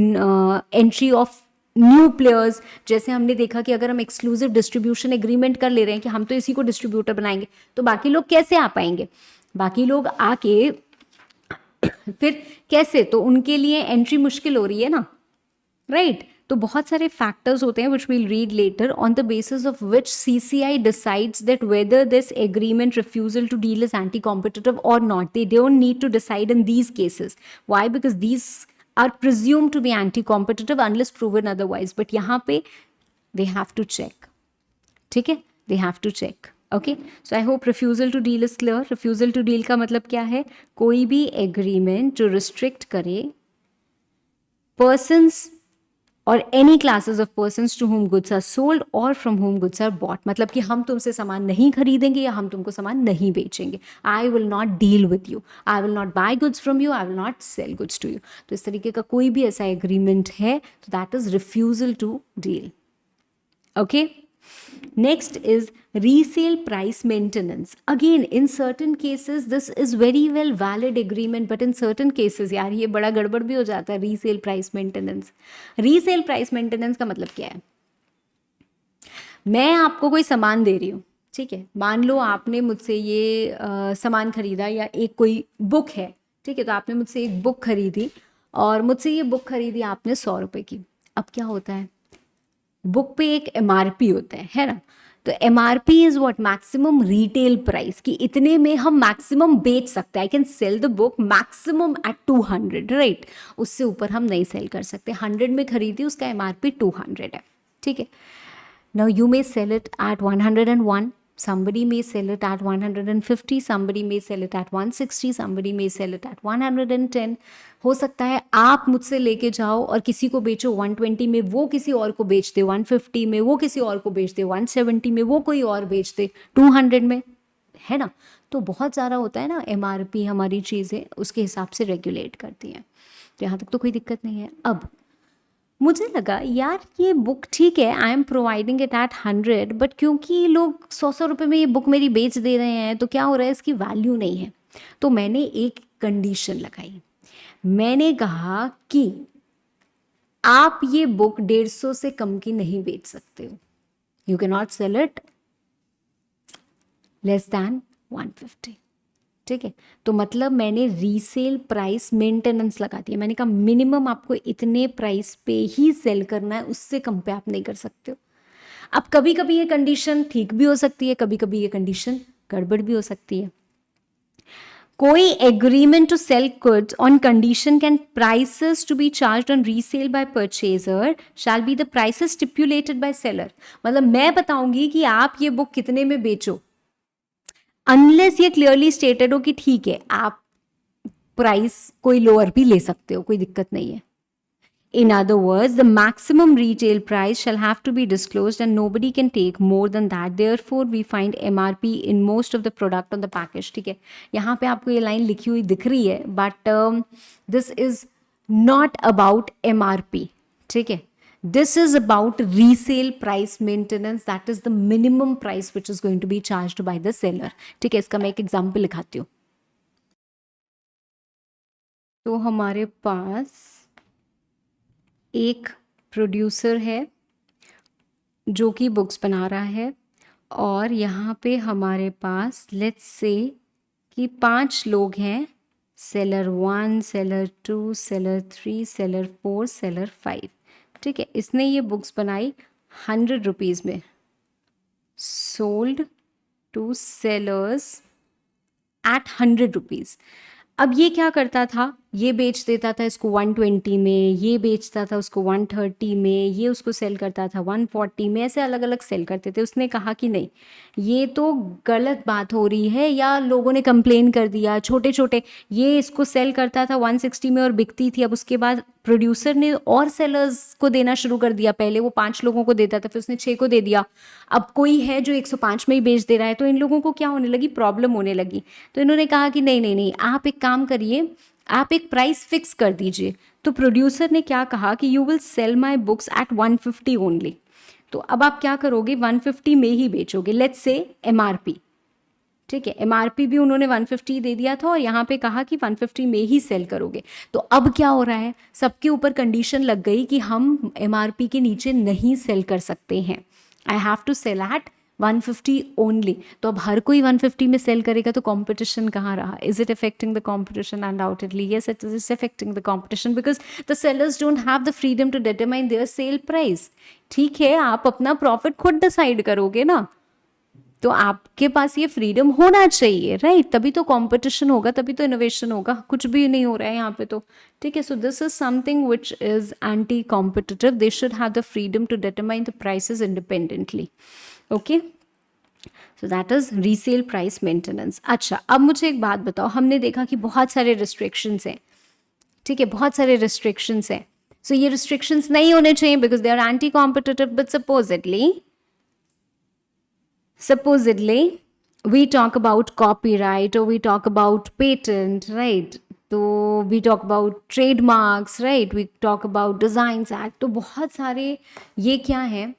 entry of new players. जैसे हमने देखा कि अगर हम एक्सक्लूसिव डिस्ट्रीब्यूशन एग्रीमेंट कर ले रहे हैं कि हम तो इसी को डिस्ट्रीब्यूटर बनाएंगे, तो बाकी लोग कैसे आ पाएंगे? बाकी लोग आके फिर कैसे? तो उनके लिए एंट्री मुश्किल हो रही है ना। राइट तो बहुत सारे फैक्टर्स होते हैं which will read later on the basis of which CCI decides that whether this agreement refusal to deal is anti competitive और not. They don't need to decide in these cases. Why? Because these are presumed to be anti-competitive unless proven otherwise. But यहाँ पे they have to check. ठीक है, they have to check. Okay, so I hope refusal to deal is clear. Refusal to deal का मतलब क्या है? कोई भी agreement जो restrict करे persons or any classes of persons to whom goods are sold or from whom goods are bought. मतलब कि हम तुमसे सामान नहीं खरीदेंगे या हम तुमको सामान नहीं बेचेंगे. I will not deal with you. I will not buy goods from you. I will not sell goods to you. तो इस तरीके का कोई भी ऐसा agreement है तो that is refusal to deal. Okay. Next is resale price maintenance. Again, in certain cases this is very well valid agreement, but in certain cases यार ये बड़ा गड़बड़ भी हो जाता है. resale price maintenance. resale price maintenance का मतलब क्या है? मैं आपको कोई सामान दे रही हूँ, ठीक है, मान लो आपने मुझसे ये सामान खरीदा या एक कोई बुक है, ठीक है, तो आपने मुझसे एक बुक खरीदी और मुझसे ये बुक खरीदी आपने 100 रुपये की. अब क्या होता है, बुक पे एक MRP होता है ना. तो MRP is what, maximum retail price, कि इतने में हम मैक्सिमम बेच सकते हैं. I can sell the book maximum at 200, right. उससे ऊपर हम नहीं सेल कर सकते. 100 में खरीदी, उसका MRP 200 है, ठीक है. Now you may sell it at 101. somebody may sell it at 150, somebody may sell it at 160, somebody may sell it at 110. हो सकता है आप मुझसे लेके जाओ और किसी को बेचो 120 में, वो किसी और को बेच दे 150 में, वो किसी और को बेच दे 170 में, वो कोई और बेच दे 200 में, है ना. तो बहुत ज़्यादा होता है ना. MRP हमारी चीज़ें उसके हिसाब से रेगुलेट करती हैं. तो यहाँ तक तो कोई दिक्कत नहीं है. अब मुझे लगा यार ये बुक ठीक है, I am providing it at 100, but क्योंकि लोग 100 रुपये में ये बुक मेरी बेच दे रहे हैं तो क्या हो रहा है, इसकी वैल्यू नहीं है. तो मैंने एक कंडीशन लगाई. मैंने कहा कि आप ये बुक 150 से कम की नहीं बेच सकते हो. You can not sell it less than 150. ठीक है. तो मतलब मैंने रीसेल प्राइस मेंटेनेंस लगा दिया. मैंने कहा मिनिमम आपको इतने प्राइस पे ही सेल करना है, उससे कम पे आप नहीं कर सकते हो. अब कभी कभी ये कंडीशन ठीक भी हो सकती है, कभी कभी ये कंडीशन गड़बड़ भी हो सकती है. कोई agreement to sell goods on condition can prices to be charged on resale by purchaser shall be the prices stipulated by seller. मतलब मैं बताऊंगी कि आप ये बुक कितने में बेचो, अनलेस ये क्लियरली स्टेटेड हो कि ठीक है आप प्राइस कोई लोअर भी ले सकते हो, कोई दिक्कत नहीं है. In other words, the maximum retail price shall have to be disclosed and nobody can take more than that. Therefore, we find MRP in most of the product on the package. ठीक है, यहाँ पे आपको ये line लिखी हुई दिख रही है, but this is not about MRP. ठीक है, this is about resale price maintenance. That is the minimum price which is going to be charged by the seller. ठीक है, इसका मैं एक एग्जाम्पल लिखाती हूँ. तो हमारे पास एक प्रोड्यूसर है जो कि बुक्स बना रहा है और यहाँ पे हमारे पास लेट्स से कि 5 लोग हैं, seller 1, seller 2, seller 3, seller 4, seller 5. ठीक है, इसने ये बुक्स बनाई 100 रुपीज़ में, sold to sellers at 100 rupees. अब ये क्या करता था, ये बेच देता था इसको 120 में, ये बेचता था उसको 130 में, ये उसको सेल करता था 140 में, ऐसे अलग अलग सेल करते थे. उसने कहा कि नहीं ये तो गलत बात हो रही है, या लोगों ने कंप्लेन कर दिया, छोटे छोटे. ये इसको सेल करता था 160 में और बिकती थी. अब उसके बाद प्रोड्यूसर ने और सेलर्स को देना शुरू कर दिया. पहले वो 5 लोगों को देता था, फिर उसने 6 को दे दिया. अब कोई है जो 105 में ही बेच दे रहा है. तो इन लोगों को क्या होने लगी, प्रॉब्लम होने लगी. तो इन्होंने कहा कि नहीं नहीं नहीं, आप एक काम करिए, आप एक प्राइस फिक्स कर दीजिए. तो प्रोड्यूसर ने क्या कहा कि you will sell my books at 150 only. तो अब आप क्या करोगे, 150 में ही बेचोगे. लेट्स से MRP, ठीक है, MRP भी उन्होंने 150 दे दिया था और यहाँ पे कहा कि 150 में ही सेल करोगे. तो अब क्या हो रहा है, सबके ऊपर कंडीशन लग गई कि हम MRP के नीचे नहीं सेल कर सकते हैं. I have to sell at 150 only. तो अब हर कोई 150 में सेल करेगा तो कंपटीशन कहाँ रहा? Is it affecting the competition? Undoubtedly yes, it is affecting the competition because the sellers don't have the freedom to determine their sale price. ठीक है, आप अपना प्रॉफिट खुद डिसाइड करोगे ना, तो आपके पास ये फ्रीडम होना चाहिए, राइट? तभी तो कंपटीशन होगा, तभी तो इनोवेशन होगा। कुछ भी नहीं हो रहा है यहाँ पे तो, ठीक है। So this is something which is anti competitive. They should have the freedom to determine the prices independently. Okay, so that is resale price maintenance. अच्छा, अब मुझे एक बात बताओ, हमने देखा कि बहुत सारे रिस्ट्रिक्शंस हैं, ठीक है, बहुत सारे रिस्ट्रिक्शंस हैं। सो ये रिस्ट्रिक्शंस नहीं होने चाहिए because they are anti competitive, but supposedly we talk about copyright or we talk about patent, right? तो we talk about trademarks, right? We talk about designs act। तो बहुत सारे ये क्या है,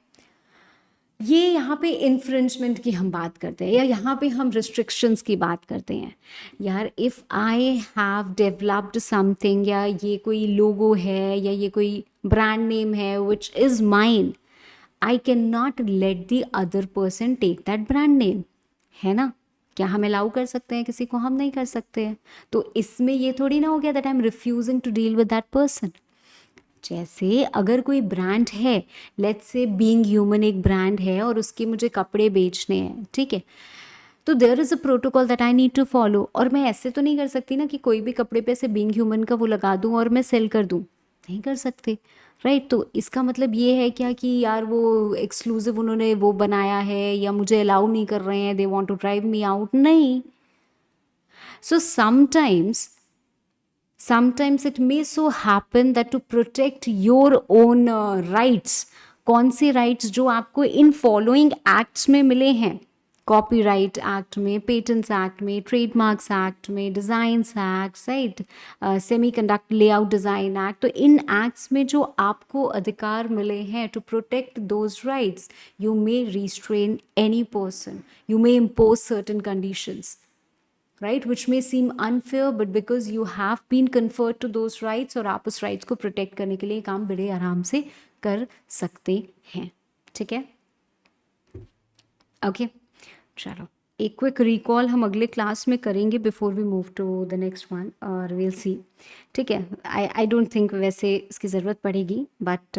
ये यहाँ पे इन्फ्रिंजमेंट की हम बात करते हैं या यहाँ पे हम रिस्ट्रिक्शंस की बात करते हैं। यार, if I have developed something, या ये कोई लोगो है या ये कोई ब्रांड नेम है which is mine, I can not let the other person take that brand name, है ना? क्या हम अलाउ कर सकते हैं किसी को? हम नहीं कर सकते हैं। तो इसमें ये थोड़ी ना हो गया that I am refusing to deal with that person. जैसे अगर कोई ब्रांड है, लेट्स से बीइंग ह्यूमन एक ब्रांड है और उसके मुझे कपड़े बेचने हैं, ठीक है, तो there is a protocol that I need to follow. और मैं ऐसे तो नहीं कर सकती ना कि कोई भी कपड़े पे ऐसे बीइंग ह्यूमन का वो लगा दूँ और मैं सेल कर दूँ, नहीं कर सकते, राइट? तो इसका मतलब ये है क्या कि यार वो एक्सक्लूसिव उन्होंने वो बनाया है या मुझे अलाउ नहीं कर रहे हैं, they want to drive me out? नहीं। सो sometimes it may so happen that to protect your own rights, कौन से राइट्स जो आपको इन फॉलोइंग एक्ट्स में मिले हैं, कॉपीराइट एक्ट में, पेटेंट्स एक्ट में, ट्रेडमार्क्स एक्ट में, designs act, right, semiconductor layout design act, तो इन एक्ट्स में जो आपको अधिकार मिले हैं to protect those rights, you may restrain any person, you may impose certain conditions, right, which may seem unfair, but because you have been conferred to those rights, और आप उस rights को protect करने के लिए काम बड़े आराम से कर सकते हैं, ठीक है? ओके, चलो एक क्विक रिकॉल हम अगले क्लास में करेंगे before we move to the next one, और विल सी, ठीक है? आई डोंट थिंक वैसे इसकी ज़रूरत पड़ेगी, बट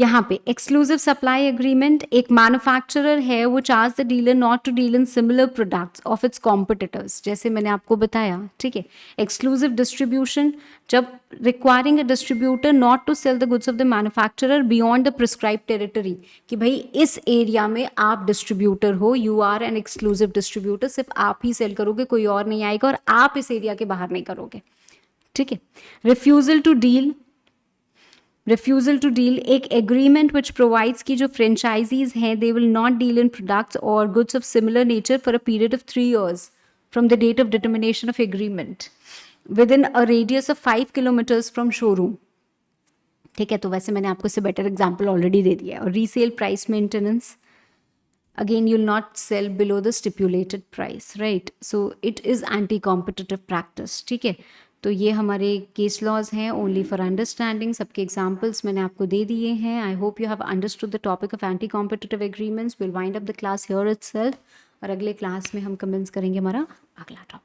यहाँ पे एक्सक्लूसिव सप्लाई एग्रीमेंट, एक मैन्युफैक्चरर है वो charge the dealer not to deal in similar products of its competitors, जैसे मैंने आपको बताया, ठीक है? एक्सक्लूसिव डिस्ट्रीब्यूशन, जब requiring a distributor not to sell the goods of the manufacturer beyond the prescribe territory, कि भाई इस एरिया में आप डिस्ट्रीब्यूटर हो, you are an exclusive distributor, सिर्फ आप ही सेल करोगे, कोई और नहीं आएगा, और आप इस एरिया के बाहर नहीं करोगे, ठीक है? रिफ्यूजल टू डील एक एग्रीमेंट विच प्रोवाइड्स कि जो फ्रेंचाइजीज हैं they will not deal in products और goods of similar nature for a period of 3 years from the date of determination of agreement within a radius of 5 kilometers from showroom, ठीक है? तो वैसे मैंने आपको इससे better example already दे दिया है। और resale price maintenance, again you'll not sell below the stipulated price, right? So it is anti competitive practice, ठीक है? तो ये हमारे केस लॉज हैं ओनली फॉर अंडरस्टैंडिंग। सबके एग्जाम्पल्स मैंने आपको दे दिए हैं। I hope you have understood the topic of anti competitive agreements. Will wind up the class here itself, और अगले क्लास में हम कमेंस करेंगे हमारा अगला टॉपिक।